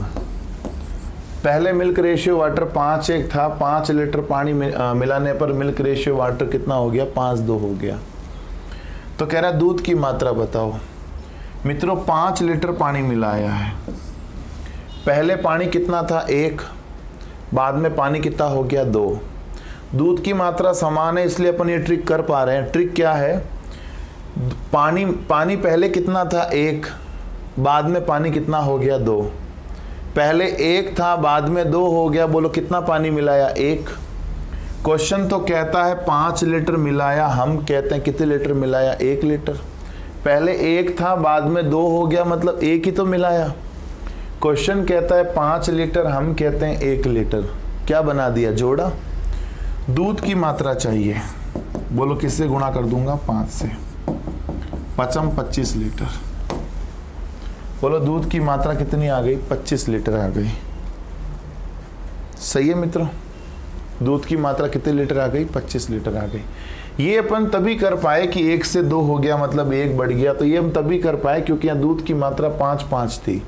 पहले मिल्क रेशियो वाटर 5:1 था, 5 लीटर पानी मिलाने पर मिल्क रेशियो वाटर कितना हो गया? 5:2 हो गया। तो कह रहा दूध की मात्रा बताओ। मित्रों 5 लीटर पानी मिलाया है। पहले पानी कितना था? 1, बाद में पानी कितना हो गया? 2। दूध की मात्रा समान है, इसलिए अपन ये ट्रिक कर पा रहे हैं। ट्रिक क्या है? पानी पहले कितना था? 1, बाद में पानी कितना हो गया? 2। पहले 1 था, बाद में 2 हो गया। बोलो कितना पानी मिलाया? 1। क्वेश्चन तो कहता है 5 लीटर मिलाया, हम कहते हैं कितने लीटर मिलाया, 1 लीटर। पहले 1 था, बाद में 2 हो गया, मतलब 1 ही तो मिलाया। क्वेश्चन कहता है 5 लीटर, हम कहते हैं 1 लीटर। क्या बना दिया, जोड़ा। दूध की मात्रा चाहिए, बोलो किससे गुणा कर दूंगा, 5 से। 5 25 लीटर। बोलो दूध की मात्रा कितनी आ गई, 25 लीटर आ गई। सही है मित्रों, दूध की मात्रा कितने लीटर आ गई, 25 लीटर आ गई। ये अपन तभी कर पाए कि 1 से 2 हो गया, मतलब 1 बढ़ गया, तो ये हम तभी कर पाए क्योंकि यहाँ दूध की मात्रा 5 थी।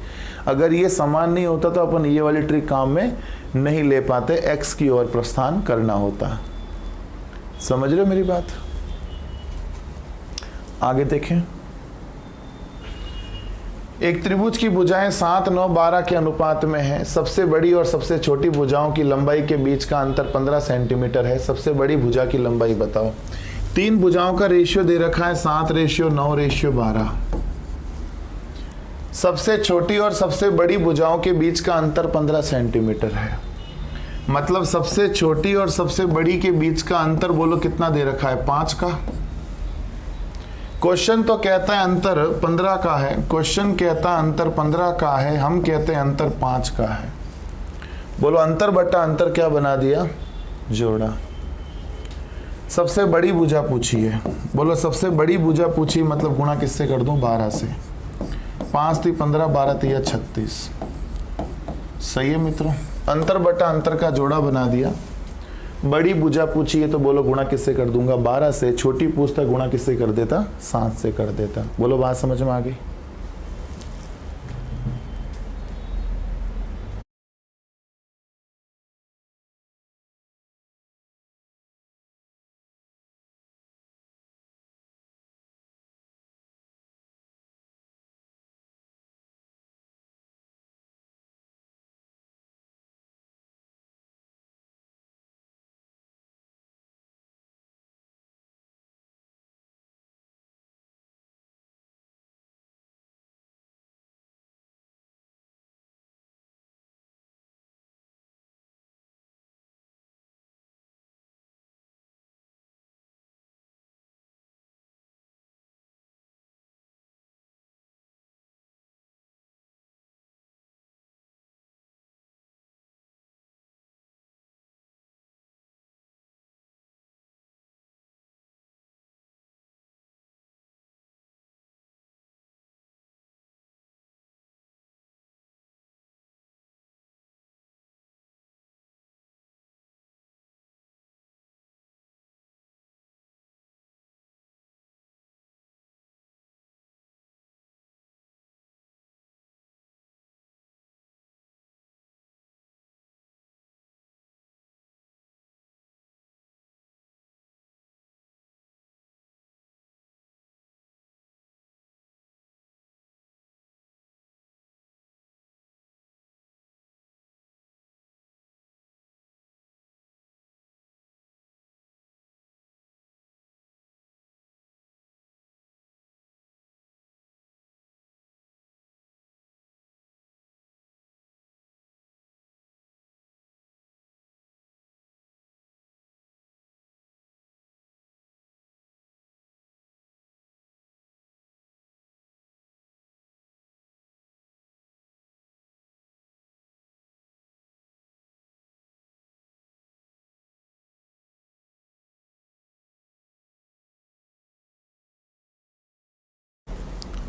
अगर ये समान नहीं होता तो अपन ये वाली ट्रिक काम में नहीं ले पाते, एक्स की ओर प्रस्थान करना होता। समझ रहे हो मेरी बात। आगे देखें, एक त्रिभुज की भुजाएं 7, 9, 12 के अनुपात में है। सबसे बड़ी और सबसे छोटी भुजाओं की लंबाई के बीच का अंतर 15 सेंटीमीटर है। सबसे बड़ी भुजा की लंबाई बताओ। 3 भुजाओं का रेशियो दे रखा है 7:9:12। सबसे छोटी और सबसे बड़ी भुजाओं के बीच का अंतर 15 सेंटीमीटर है। मतलब सबसे छोटी और सबसे बड़ी के बीच का अंतर बोलो कितना दे रखा है, 5 का। क्वेश्चन तो कहता है अंतर 15 का है, क्वेश्चन कहता है अंतर 15 का है, हम कहते हैं अंतर 5 का है। बोलो अंतर बट्टा अंतर क्या बना दिया, जोड़ा। सबसे बड़ी भुजा पूछी है, बोलो सबसे बड़ी भुजा पूछी, मतलब गुणा किससे कर दूं, 12 से। 5 × 15, 12 × 36। सही है मित्रों, अंतर बट्टा अंतर का जोड़ा बना दिया। बड़ी भुजा पूछी है तो बोलो गुणा किससे कर दूंगा, 12 से। छोटी पूछता गुणा किससे कर देता, 7 से कर देता। बोलो बात समझ में आ गई।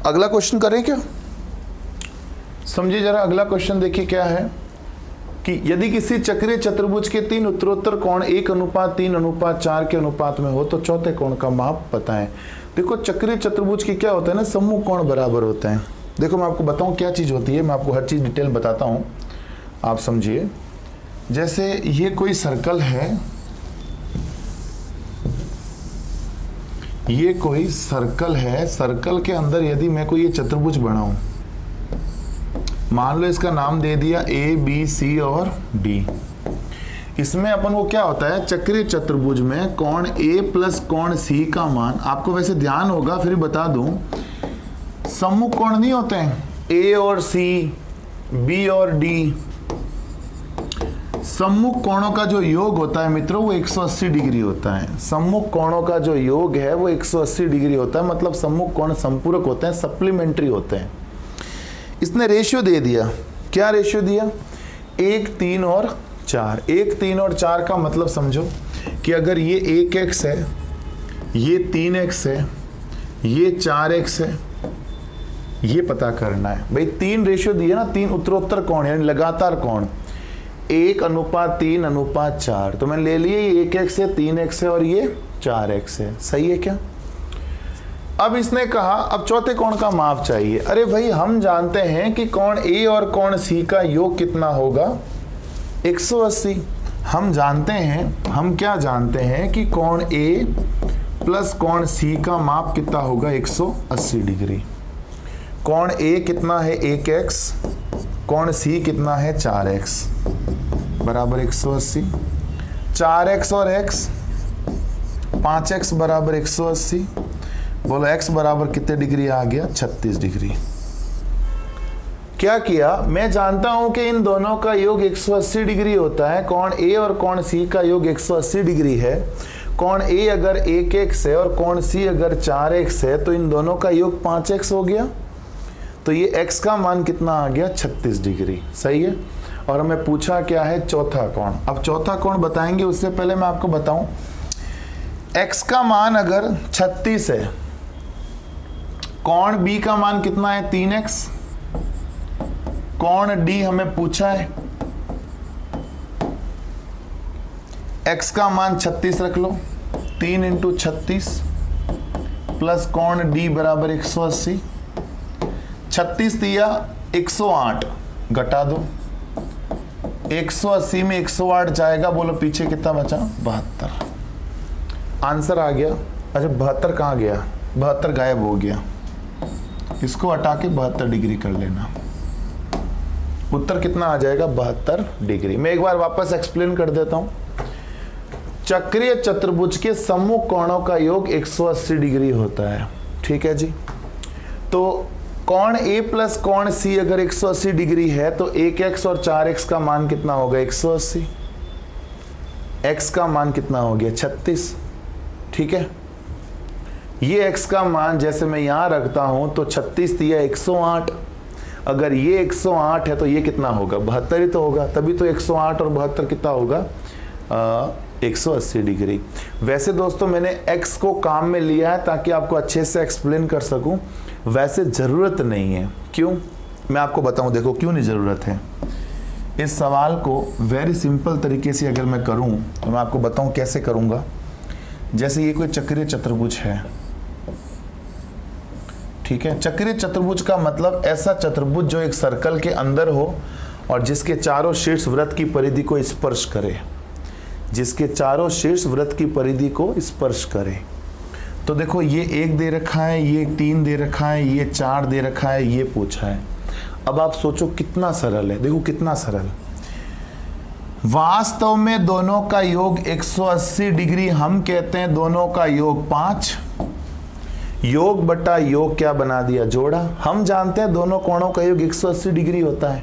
अगला क्वेश्चन करें क्या, समझिए जरा। अगला क्वेश्चन देखिए क्या है कि यदि किसी चक्रीय चतुर्भुज के 3 उत्तरोत्तर कोण 1:3:4 के अनुपात में हो तो चौथे कोण का माप बताएं। देखो चक्रीय चतुर्भुज की क्या होता है ना, समूह कोण बराबर होते हैं। देखो मैं आपको बताऊं क्या चीज होती है, मैं आपको हर चीज डिटेल बताता हूं, आप समझिए। जैसे ये कोई सर्कल है, ये कोई सर्कल है, सर्कल के अंदर यदि मैं कोई ये चतुर्भुज बनाऊं, मान लो इसका नाम दे दिया ए बी सी और डी। इसमें अपन को क्या होता है, चक्रीय चतुर्भुज में कोण ए प्लस कोण सी का मान, आपको वैसे ध्यान होगा फिर बता दूं, सम्मुख कोण नहीं होते हैं, ए और सी, बी और डी, सम्मुख कोणों का जो योग होता है मित्रों वो 180 डिग्री होता है। सम्मुख कोणों का जो योग है वो 180 डिग्री होता है, मतलब सम्मुख कोण संपूरक होते हैं, सप्लीमेंट्री होते हैं। इसने रेशियो दे दिया, क्या रेशियो दिया? 1, 3 और 4। 1, 3 और 4 का मतलब समझो कि अगर ये 1x है, ये 3x है, ये 4x है, ये पता करना है भाई। 3 रेशियो दिए ना, 3 उत्तरोत्तर कोण यानी लगातार कोण, 1:3:4। तो मैंने ले लिए ये 1x है, 3x है और ये 4x है। सही है क्या? अब इसने कहा अब चौथे कोण का माप चाहिए। अरे भाई हम जानते हैं कि कोण A और कोण C का योग कितना होगा? 180। हम जानते हैं, हम क्या जानते हैं कि कोण A प्लस कोण C का माप कितना होगा? 180 डिग्री। कोण A कितना है? 1x, कोण C कितना है? 4x बराबर 180। 4x और x, 5x बराबर 180। बोलो x बराबर कितने डिग्री आ गया? 36 डिग्री। क्या किया? मैं जानता हूं कि इन दोनों का योग 180 डिग्री होता है। कोण A और कोण C का योग 180 डिग्री है। कोण A अगर 1x है और कोण C अगर 4x है तो इन दोनों का योग 5x हो गया। तो ये x का मान कितना आ गया? 36 डिग्री। सही है। और हमें पूछा क्या है? चौथा कोण। अब चौथा कोण बताएंगे उससे पहले मैं आपको बताऊं, x का मान अगर 36 है, कोण B का मान कितना है? 3x। कोण D हमें पूछा है, x का मान 36 रख लो, 3 × 36 प्लस कोण D बराबर 180। 36 दिया 108, घटा दो, 180 में 108 जाएगा। बोलो पीछे कितना बचा? 72। आंसर आ गया। अच्छा 72 कहाँ गया? 72 गायब हो गया। इसको हटा के 72 डिग्री कर लेना। उत्तर कितना आ जाएगा? 72 डिग्री। मैं एक बार वापस एक्सप्लेन कर देता हूं। चक्रीय चतुर्भुज के सम्मुख कोणों का योग 180 डिग्री होता है। ठीक है जी। तो कोण A प्लस कोण C अगर 180 डिग्री है तो 1x और 4x का मान कितना होगा? 180। x का मान कितना हो गया? 36। ठीक है। ये x का मान जैसे मैं यहां रखता हूं तो 36 दिया 108। अगर ये 108 है तो ये कितना होगा? 72 ही तो होगा। तभी तो 108 और 72 कितना होगा? 180 डिग्री। वैसे दोस्तों मैंने x को काम में लिया है ताकि आपको अच्छे से एक्सप्लेन कर सकूं। वैसे ज़रूरत नहीं है। क्यों? मैं आपको बताऊं। देखो क्यों नहीं ज़रूरत है। इस सवाल को वेरी सिंपल तरीके से अगर मैं करूं तो मैं आपको बताऊं कैसे करूंगा। जैसे ये कोई चक्रीय चतुर्भुज है, ठीक है। चक्रीय चतुर्भुज का मतलब ऐसा चतुर्भुज जो एक सर्कल के अंदर हो और जिसके चारों शीर्ष वृत्त की परिधि को स्पर्श करे, जिसके चारों शीर्ष वृत्त की परिधि को स्पर्श करे। तो देखो ये 1 दे रखा है, ये 3 दे रखा है, ये 4 दे रखा है, ये पूछा है। अब आप सोचो कितना सरल है। देखो कितना सरल। वास्तव में दोनों का योग 180 डिग्री, हम कहते हैं दोनों का योग 5। योग बटा योग क्या बना दिया? जोड़ा। हम जानते हैं दोनों कोणों का योग 180 डिग्री होता है।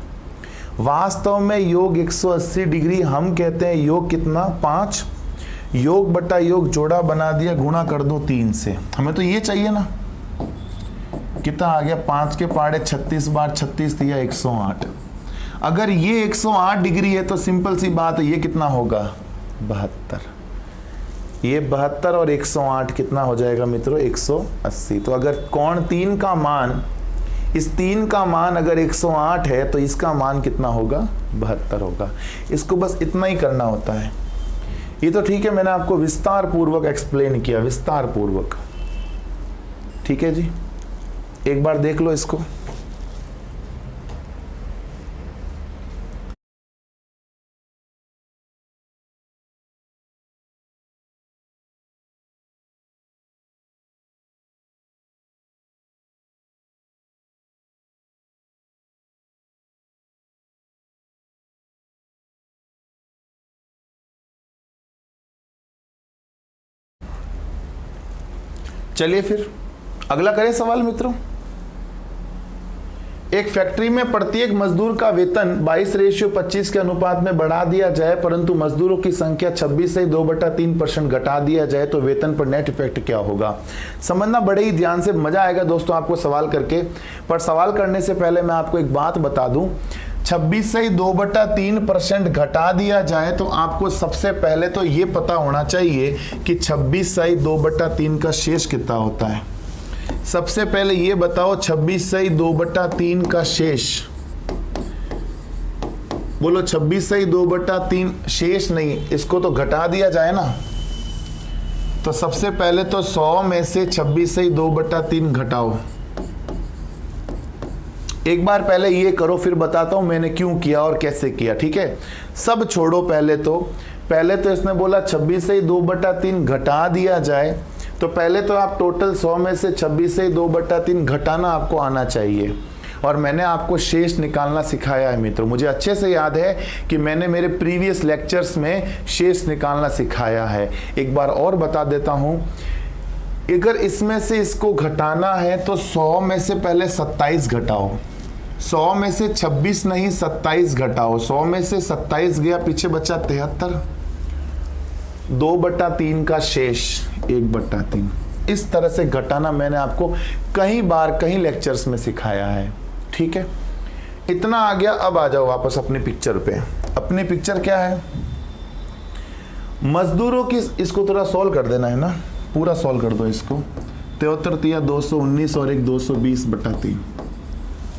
वास्तव में योग 180 डिग्री, हम कहते हैं योग कितना? 5। योग बटा योग जोड़ा बना दिया, गुणा कर दो 3 से। हमें तो ये चाहिए ना। कितना आ गया? 5 के पहाड़े 36 बार 36 दिया 108। अगर ये 108 डिग्री है तो सिंपल सी बात है, ये कितना होगा? 72। ये 72 और 108 कितना हो जाएगा मित्रों? 180। तो अगर कोण 3 का मान, इस 3 का मान अगर 108 है तो इसका मान कितना होगा? 72 होगा। इसको बस इतना ही करना होता है। ये तो ठीक है, मैंने आपको विस्तार पूर्वक एक्सप्लेन किया, विस्तार पूर्वक। ठीक है जी। एक बार देख लो इसको। चलिए फिर अगला करें सवाल मित्रों। एक फैक्ट्री में प्रत्येक मजदूर का वेतन 22:25 के अनुपात में बढ़ा दिया जाए, परंतु मजदूरों की संख्या 26 से 2/3% घटा दिया जाए, तो वेतन पर नेट इफेक्ट क्या होगा। समझना बड़े ही ध्यान से, मजा आएगा दोस्तों आपको सवाल करके। पर सवाल करने से पहले मैं आपको एक बात बता दूं, 26 से 2/3% घटा दिया जाए तो आपको सबसे पहले तो ये पता होना चाहिए कि 26 से 2/3 का शेष कितना होता है। सबसे पहले ये बताओ 26 से 2/3 का शेष, बोलो 26 से 2/3 शेष नहीं, इसको तो घटा दिया जाए ना। तो सबसे पहले तो 100 में से 26 से 2/3 घटाओ। एक बार पहले ये करो, फिर बताता हूं मैंने क्यों किया और कैसे किया, ठीक है। सब छोड़ो, पहले तो इसने बोला 26 से 2/3 घटा दिया जाए, तो पहले तो आप टोटल 100 में से 26 से 2/3 घटाना आपको आना चाहिए। और मैंने आपको शेष निकालना सिखाया है मित्रों, मुझे अच्छे से याद है कि मैंने मेरे प्रीवियस लेक्चर्स में शेष निकालना सिखाया है। एक बार और बता देता हूं, अगर इसमें से इसको घटाना है तो 100 में से पहले 27 घटाओ, 100 में से 26 नहीं 27 घटाओ, 100 में से 27 गया, पीछे बचा 73, 2/3 का शेष 1/3। इस तरह से घटाना मैंने आपको कई बार कई लेक्चर्स में सिखाया है, ठीक है। इतना आ गया, अब आ जाओ वापस अपनी पिक्चर पे। अपनी पिक्चर क्या है, मजदूरों की, इसको थोड़ा सॉल्व कर देना है ना, पूरा सॉल्व कर दो इसको। 73 219 और एक 220/3।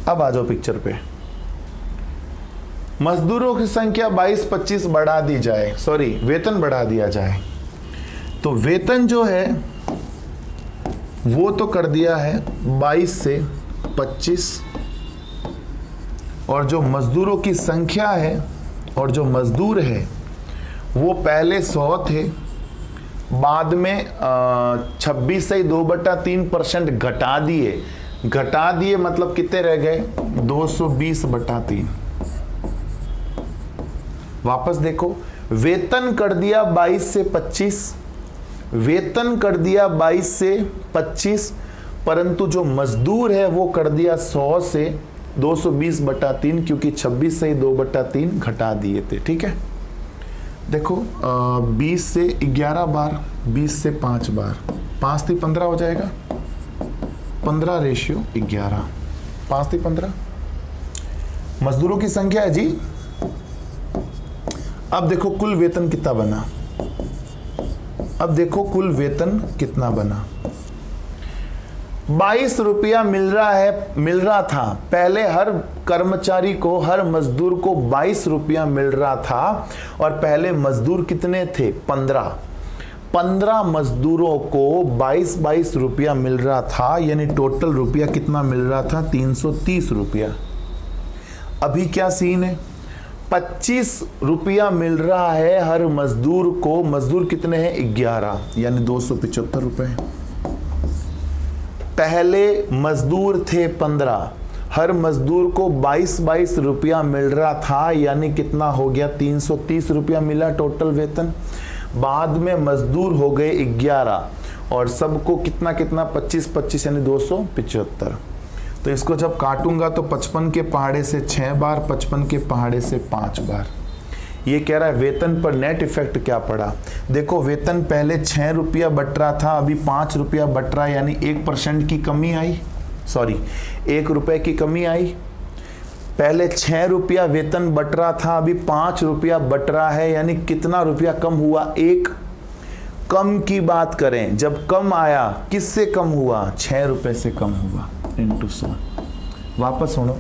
अब आ जाओ पिक्चर पे। मजदूरों की संख्या 22-25 बढ़ा दी जाए, सॉरी वेतन बढ़ा दिया जाए, तो वेतन जो है वो तो कर दिया है 22 से 25, और जो मजदूरों की संख्या है और जो मजदूर है वो पहले 100 थे, बाद में 26 से 2/3% घटा दिए, मतलब कितने रह गए 220/3। वापस देखो, वेतन कर दिया 22 से 25, वेतन कर दिया 22 से 25, परंतु जो मजदूर है वो कर दिया 100 से 220/3, क्योंकि 26 से 2/3 घटा दिए थे, ठीक है। देखो 20 से 11 बार, 20 से 5 बार, 5 से 15 हो जाएगा, 15:11, 5 से 15 मजदूरों की संख्या है जी। अब देखो कुल वेतन कितना बना, अब देखो कुल वेतन कितना बना। 22 रुपया मिल रहा था पहले, हर कर्मचारी को, हर मजदूर को 22 रुपया मिल रहा था, और पहले मजदूर कितने थे 15 मजदूरों को 22 रुपया मिल रहा था, यानी टोटल रुपया कितना मिल रहा था 330 रुपया। अभी क्या सीन है, 25 रुपया मिल रहा है हर मजदूर को, मजदूर कितने हैं 11, यानी 275 रुपए। पहले मजदूर थे 15, हर मजदूर को 22 रुपया मिल रहा था, यानी कितना हो गया 330 रुपया मिला टोटल वेतन। बाद में मजदूर हो गए 11, और सबको कितना 25 यानी 275। तो इसको जब काटूंगा तो 55 के पहाड़े से 6 बार, 55 के पहाड़े से 5 बार। ये कह रहा है वेतन पर नेट इफेक्ट क्या पड़ा। देखो वेतन पहले 6 रुपया बट रहा था, अभी 5 रुपया बट रहा है, यानी 1% की कमी आई, सॉरी 1 रुपए की कमी आई। पहले 6 रुपया वेतन बट रहा था, अभी 5 रुपया बट रहा है, यानी कितना रुपया कम हुआ 1। कम की बात करें, जब कम आया किससे कम हुआ 6 रुपए से कम हुआ, इंटू 100। वापस सुनो,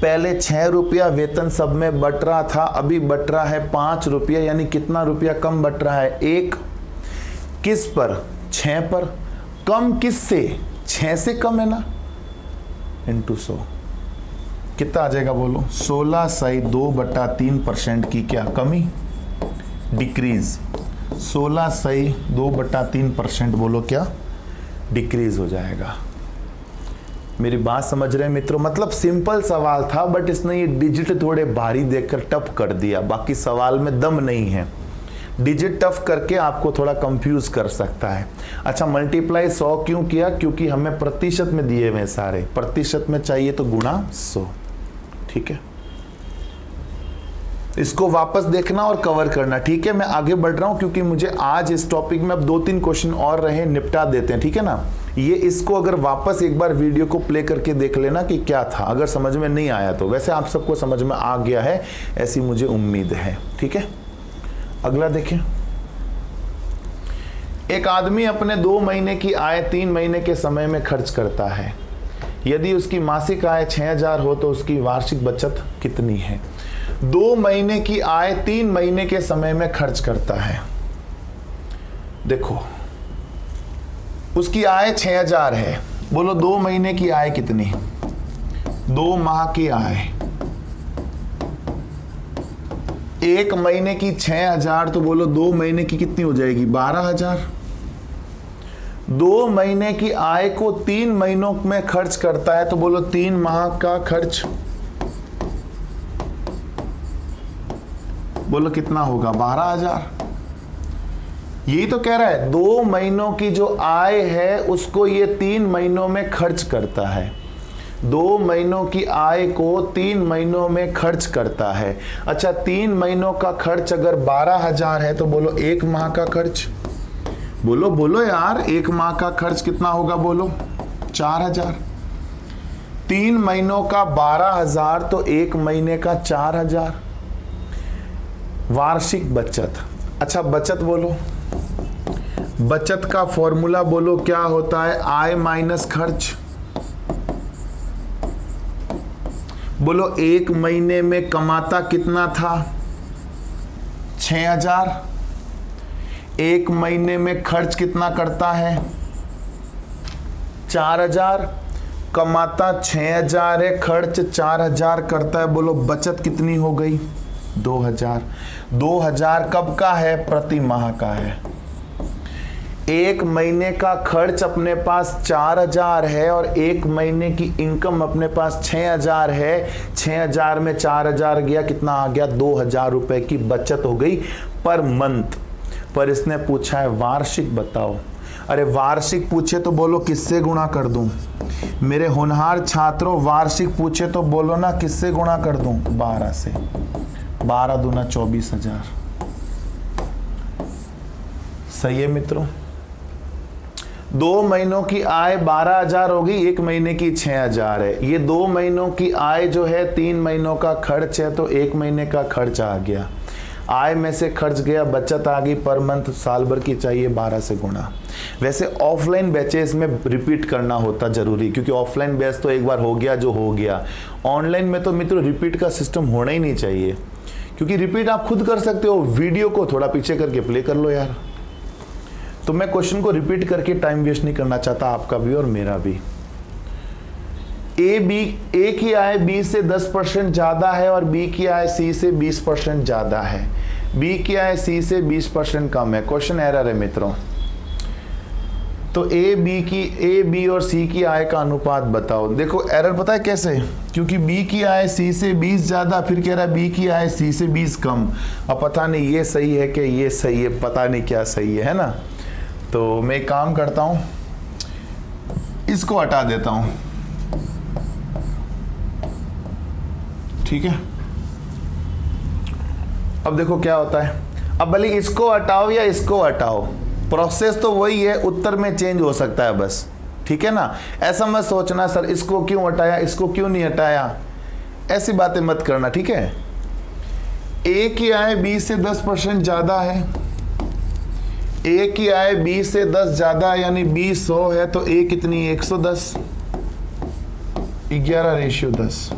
पहले 6 रुपया वेतन सब में बट रहा था, अभी बट रहा है 5 रुपया, यानी कितना रुपया कम बट रहा है 1। किस पर 6 पर। कम किससे 6 से कम है ना, इंटू 100। कितना आ जाएगा बोलो, 16 से 2/3% की क्या कमी, डिक्रीज। 16 से 2/3% बोलो क्या डिक्रीज हो जाएगा। मेरी बात समझ रहे हैं मित्रों, मतलब सिंपल सवाल था, बट इसने ये डिजिट थोड़े भारी देखकर टफ कर दिया, बाकी सवाल में दम नहीं है। डिजिट टफ करके आपको थोड़ा कंफ्यूज कर सकता है। अच्छा, मल्टीप्लाई 100 क्यों किया? क्योंकि हमें प्रतिशत में दिए हुए सारे, प्रतिशत में चाहिए तो गुणा 100। ठीक है, इसको वापस देखना और कवर करना। ठीक है, मैं आगे बढ़ रहा हूं क्योंकि मुझे आज इस टॉपिक में अब 2-3 क्वेश्चन और रहे, निपटा देते हैं। ठीक है ना, ये इसको अगर वापस एक बार वीडियो को प्ले करके देख लेना कि क्या था, अगर समझ में नहीं आया तो। वैसे आप सबको समझ में आ गया है ऐसी मुझे उम्मीद है। ठीक है, अगला देखें। एक आदमी अपने 2 महीने की आय 3 महीने के समय में खर्च करता है। यदि उसकी मासिक आय 6000 हो तो उसकी वार्षिक बचत कितनी है? 2 महीने की आय 3 महीने के समय में खर्च करता है। देखो, उसकी आय 6000 है, बोलो 2 महीने की आय कितनी? 2 माह की आय, 1 महीने की 6000, तो बोलो 2 महीने की कितनी हो जाएगी? 12000। 2 महीने की आय को 3 महीनों में खर्च करता है तो बोलो 3 माह का खर्च, बोलो कितना होगा? 12000। यही तो कह रहा है, 2 महीनों की जो आय है उसको ये 3 महीनों में खर्च करता है। 2 महीनों की आय को 3 महीनों में खर्च करता है। अच्छा, 3 महीनों का खर्च अगर 12000 है तो बोलो 1 माह का खर्च, बोलो बोलो यार, 1 माह का खर्च कितना होगा? बोलो 4000। 3 महीनों का 12000 तो 1 महीने का 4000। वार्षिक बचत। अच्छा, बचत बोलो, बचत का फॉर्मूला बोलो क्या होता है? आय माइनस खर्च। बोलो 1 महीने में कमाता कितना था? 6000। 1 महीने में खर्च कितना करता है? 4000। कमाता 6000 है, खर्च 4000 करता है, बोलो बचत कितनी हो गई? 2000। 2000 कब का है? प्रति माह का है। 1 महीने का खर्च अपने पास 4000 है और 1 महीने की इनकम अपने पास 6000 है। 6000 में 4000 गया, कितना आ गया? 2000 रुपए की बचत हो गई पर मंथ। पर इसने पूछा है वार्षिक बताओ। अरे वार्षिक पूछे तो बोलो किससे गुणा कर दूं? मेरे होनहार छात्रों, वार्षिक पूछे तो बोलो ना किससे गुणा कर दूं? 12 से। 12 दूना 24000। सही है मित्रों, 2 महीनों की आय 12000 होगी, 1 महीने की 6000 है। ये 2 महीनों की आय जो है 3 महीनों का खर्च है तो 1 महीने का खर्च आ गया। आय में से खर्च गया, बचत आ गई पर मंथ, साल भर की चाहिए 12 से गुणा। वैसे ऑफलाइन बैचेस में रिपीट करना होता जरूरी, क्योंकि ऑफलाइन बैच तो एक बार हो गया जो हो गया। ऑनलाइन में तो मित्रों रिपीट का सिस्टम होना ही नहीं चाहिए, क्योंकि रिपीट आप खुद कर सकते हो। वीडियो को थोड़ा पीछे करके प्ले कर लो यार। तो मैं क्वेश्चन को रिपीट करके टाइम वेस्ट नहीं करना चाहता, आपका भी और मेरा भी। ए की आय बी से 10% ज्यादा है और बी की आय सी से 20% ज्यादा है। बी की आय सी से 20% कम है। क्वेश्चन एरर है मित्रों। तो ए बी और सी की आय का अनुपात बताओ। देखो एरर पता है कैसे? क्योंकि बी की आय सी से 20 ज्यादा, फिर कह रहा है बी की आय सी से 20 कम। अब पता नहीं ये सही है कि ये सही है, पता नहीं क्या सही है ना। तो मैं एक काम करता हूं, इसको हटा देता हूं। ठीक है, अब देखो क्या होता है। अब भले इसको हटाओ या इसको हटाओ, प्रोसेस तो वही है, उत्तर में चेंज हो सकता है बस। ठीक है ना, ऐसा मत सोचना सर इसको क्यों हटाया, इसको क्यों नहीं हटाया, ऐसी बातें मत करना। ठीक है, ए की आय बी से 10% ज्यादा है। ए की आय बी से 10 ज्यादा, यानी बी 100 है तो ए कितनी? 110। 11:10।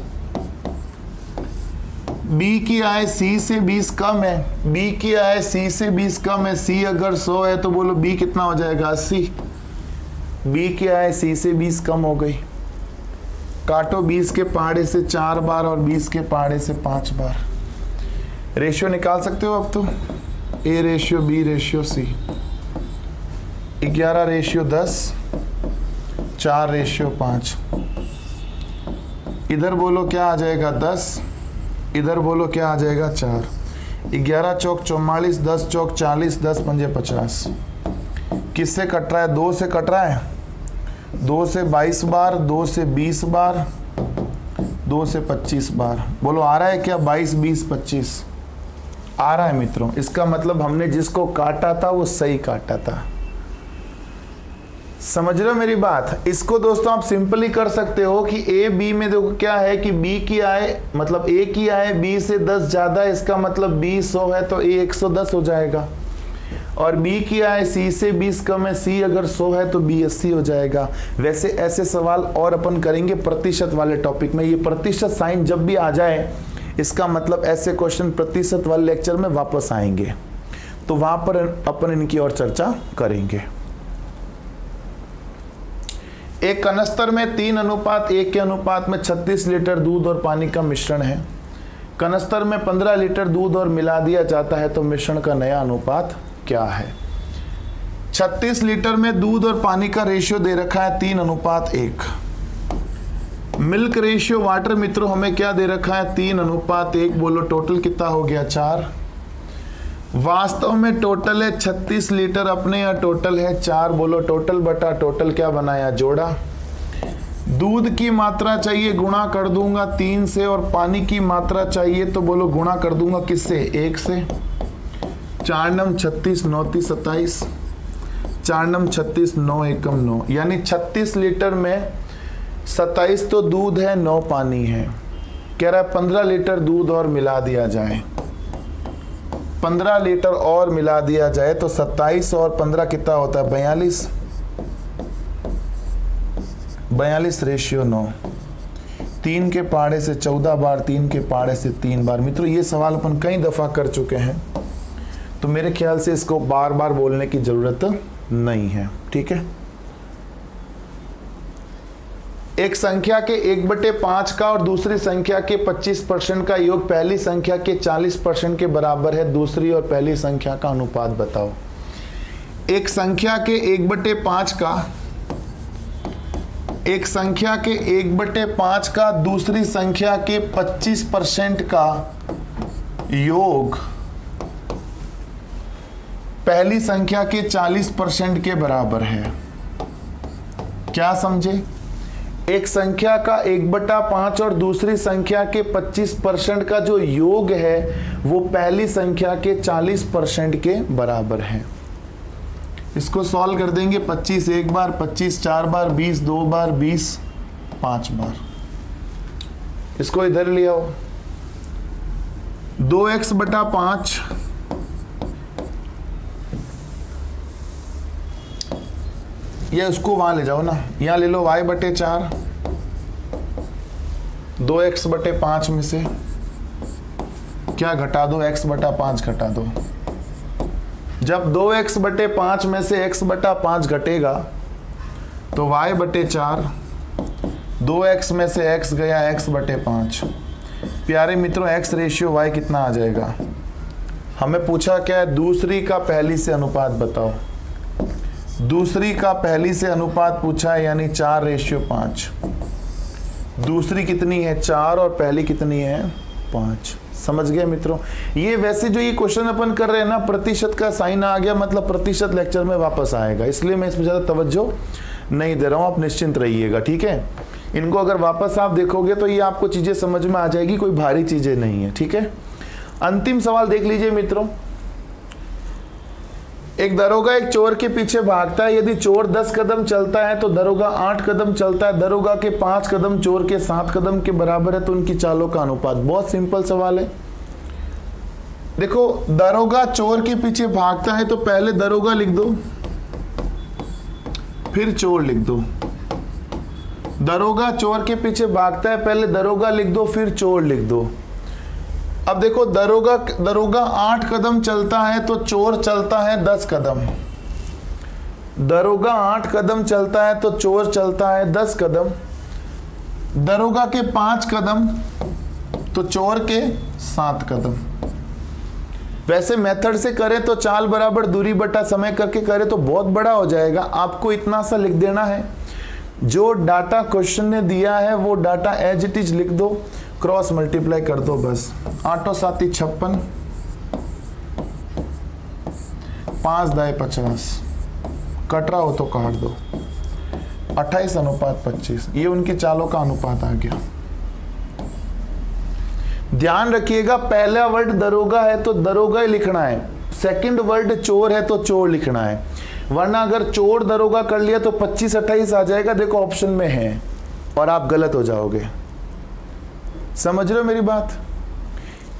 बी की आय सी से 20 कम है। बी की आय सी से 20 कम है। सी अगर 100 है तो बोलो बी कितना हो जाएगा? 80। बी की आय सी से 20 कम हो गई। काटो 20 के पहाड़े से 4 बार और 20 के पहाड़े से 5 बार। रेशियो निकाल सकते हो अब तो। A ratio B ratio C. 11:10, 4:5। इधर बोलो क्या आ जाएगा? 10। इधर बोलो क्या आ जाएगा? 4। 11 चौक 44, 10 चौक 40, 10 पंजे 50। किससे कट रहा है? 2 से कट रहा है। 2 से 22 बार, 2 से 20 बार, 2 से 25 बार। बोलो आ रहा है क्या? 22, 20, 25 आ रहा है मित्रों। इसका मतलब हमने जिसको काटा था वो सही काटा था। समझ रहे हो मेरी बात? इसको दोस्तों आप सिंपली कर सकते हो कि ए बी में देखो क्या है कि बी की आय मतलब ए की आय बी से 10 ज्यादा है, इसका मतलब बी 100 है तो ए 110 हो जाएगा। और बी की आय सी से 20 कम है, सी अगर 100 है तो बी 80 हो जाएगा। वैसे ऐसे सवाल और अपन करेंगे प्रतिशत वाले टॉपिक में। ये प्रतिशत साइन जब भी आ जाए इसका मतलब ऐसे क्वेश्चन प्रतिशत वाले लेक्चर में वापस आएंगे, तो वहां पर अपन इनकी और चर्चा करेंगे। एक कनस्तर में 3:1 के अनुपात में 36 लीटर दूध और पानी का मिश्रण है। कनस्तर में 15 लीटर दूध और मिला दिया जाता है तो मिश्रण का नया अनुपात क्या है? 36 लीटर में दूध और पानी का रेशियो दे रखा है 3:1। मिल्क रेशियो वाटर मित्रों हमें क्या दे रखा है? 3:1। बोलो टोटल कितना हो गया? 4। वास्तव में टोटल है 36 लीटर, अपने यहाँ टोटल है 4। बोलो टोटल बटा टोटल क्या बनाया? जोड़ा। दूध की मात्रा चाहिए, गुणा कर दूंगा 3 से, और पानी की मात्रा चाहिए तो बोलो गुणा कर दूंगा किससे? 1 से। 4 नम 36, 9 × 27, 4 नम 36, 9 एकम 9, यानी 36 लीटर में 27 तो दूध है, 9 पानी है। कह रहा है 15 लीटर दूध और मिला दिया जाए। 15 लीटर और मिला दिया जाए तो 27 और 15 कितना होता है? 42। 42 रेशियो 9। 3 के पहाड़े से 14 बार, 3 के पहाड़े से 3 बार। मित्रों ये सवाल अपन कई दफा कर चुके हैं, तो मेरे ख्याल से इसको बार बार बोलने की जरूरत नहीं है। ठीक है। एक संख्या के 1/5 का और दूसरी संख्या के 25% का योग पहली संख्या के 40% के बराबर है। दूसरी और पहली संख्या का अनुपात बताओ। एक संख्या के 1/5 का, एक संख्या के 1/5 का दूसरी संख्या के 25% का योग पहली संख्या के 40% के बराबर है। क्या समझे? एक संख्या का 1/5 और दूसरी संख्या के 25% का जो योग है वो पहली संख्या के 40% के बराबर है। इसको सॉल्व कर देंगे। 25 एक बार, 25 4 बार, 20 2 बार, 20 5 बार। इसको इधर ले आओ। 2x/5 ये उसको वहां ले जाओ ना, यहां ले लो y/4। 2x/5 में से क्या घटा दो? x/5 घटा दो। जब 2x/5 में से x/5 घटेगा तो y/4, 2x में से x गया x/5। प्यारे मित्रों x रेशियो y कितना आ जाएगा? हमें पूछा क्या है? दूसरी का पहली से अनुपात बताओ। दूसरी का पहली से अनुपात पूछा है, यानी 4:5। दूसरी कितनी है? 4 और पहली कितनी है? 5। समझ गए मित्रों? ये वैसे जो ये क्वेश्चन अपन कर रहे हैं ना, प्रतिशत का साइन आ गया मतलब प्रतिशत लेक्चर में वापस आएगा, इसलिए मैं इसमें ज्यादा तवज्जो नहीं दे रहा हूं। आप निश्चिंत रहिएगा। ठीक है। इनको अगर वापस आप देखोगे तो ये आपको चीजें समझ में आ जाएगी, कोई भारी चीजें नहीं है। ठीक है। अंतिम सवाल देख लीजिए मित्रों। एक दरोगा एक चोर के पीछे भागता है। यदि चोर 10 कदम चलता है तो दरोगा 8 कदम चलता है। दरोगा के 5 कदम चोर के 7 कदम के बराबर है, तो उनकी चालों का अनुपात। बहुत सिंपल सवाल है। देखो दरोगा चोर के पीछे भागता है तो पहले दरोगा लिख दो, फिर चोर लिख दो। दरोगा चोर के पीछे भागता है, पहले दरोगा लिख दो, फिर चोर लिख दो। अब देखो दरोगा 8 कदम चलता है तो चोर चलता है 10 कदम। दरोगा 8 कदम चलता है तो चोर चलता है 10 कदम। दरोगा के 5 कदम तो चोर के 7 कदम। वैसे मेथड से करें तो चाल बराबर दूरी बटा समय करके करें तो बहुत बड़ा हो जाएगा। आपको इतना सा लिख देना है, जो डाटा क्वेश्चन ने दिया है वो डाटा एज इट इज लिख दो, क्रॉस मल्टीप्लाई कर दो बस। 8 और 7 56, 5 दाए 50, कट रहा हो तो काट दो। 28:25, ये उनकी चालों का अनुपात आ गया। ध्यान रखिएगा, पहला वर्ड दरोगा है तो दरोगा ही लिखना है, सेकंड वर्ड चोर है तो चोर लिखना है, वरना अगर चोर दरोगा कर लिया तो 25-28 आ जाएगा, देखो ऑप्शन में है, और आप गलत हो जाओगे। समझ रहे हो मेरी बात?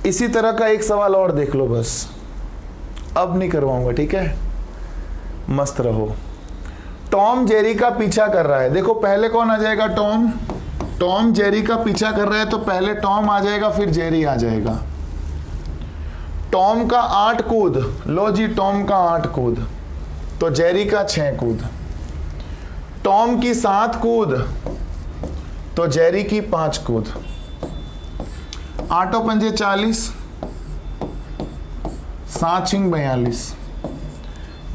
इसी तरह का एक सवाल और देख लो बस, अब नहीं करवाऊंगा, ठीक है? मस्त रहो। टॉम जेरी का पीछा कर रहा है, देखो पहले कौन आ जाएगा? टॉम। टॉम जेरी का पीछा कर रहा है तो पहले टॉम आ जाएगा, फिर जेरी आ जाएगा। टॉम का 8 कूद, लो जी टॉम का 8 कूद, तो जेरी का 6 कूद। टॉम की 7 कूद, तो जेरी की 5 कूद। 8 पंजे 40, 7 छिंग 42,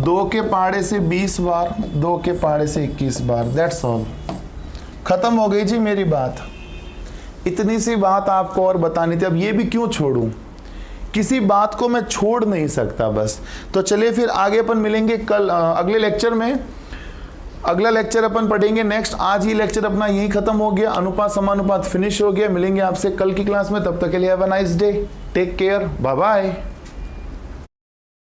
2 के पाड़े से 20 बार, 2 के पाड़े से 21 बार। दैट्स ऑल, खत्म हो गई जी मेरी बात। इतनी सी बात आपको और बतानी थी, अब ये भी क्यों छोड़ूं, किसी बात को मैं छोड़ नहीं सकता बस। तो चलिए फिर आगे अपन मिलेंगे कल अगले लेक्चर में। अगला लेक्चर अपन पढ़ेंगे नेक्स्ट। आज ही लेक्चर अपना यही खत्म हो गया, अनुपात समानुपात फिनिश हो गया। मिलेंगे आपसे कल की क्लास में, तब तक के लिए have a nice day, take care, bye bye.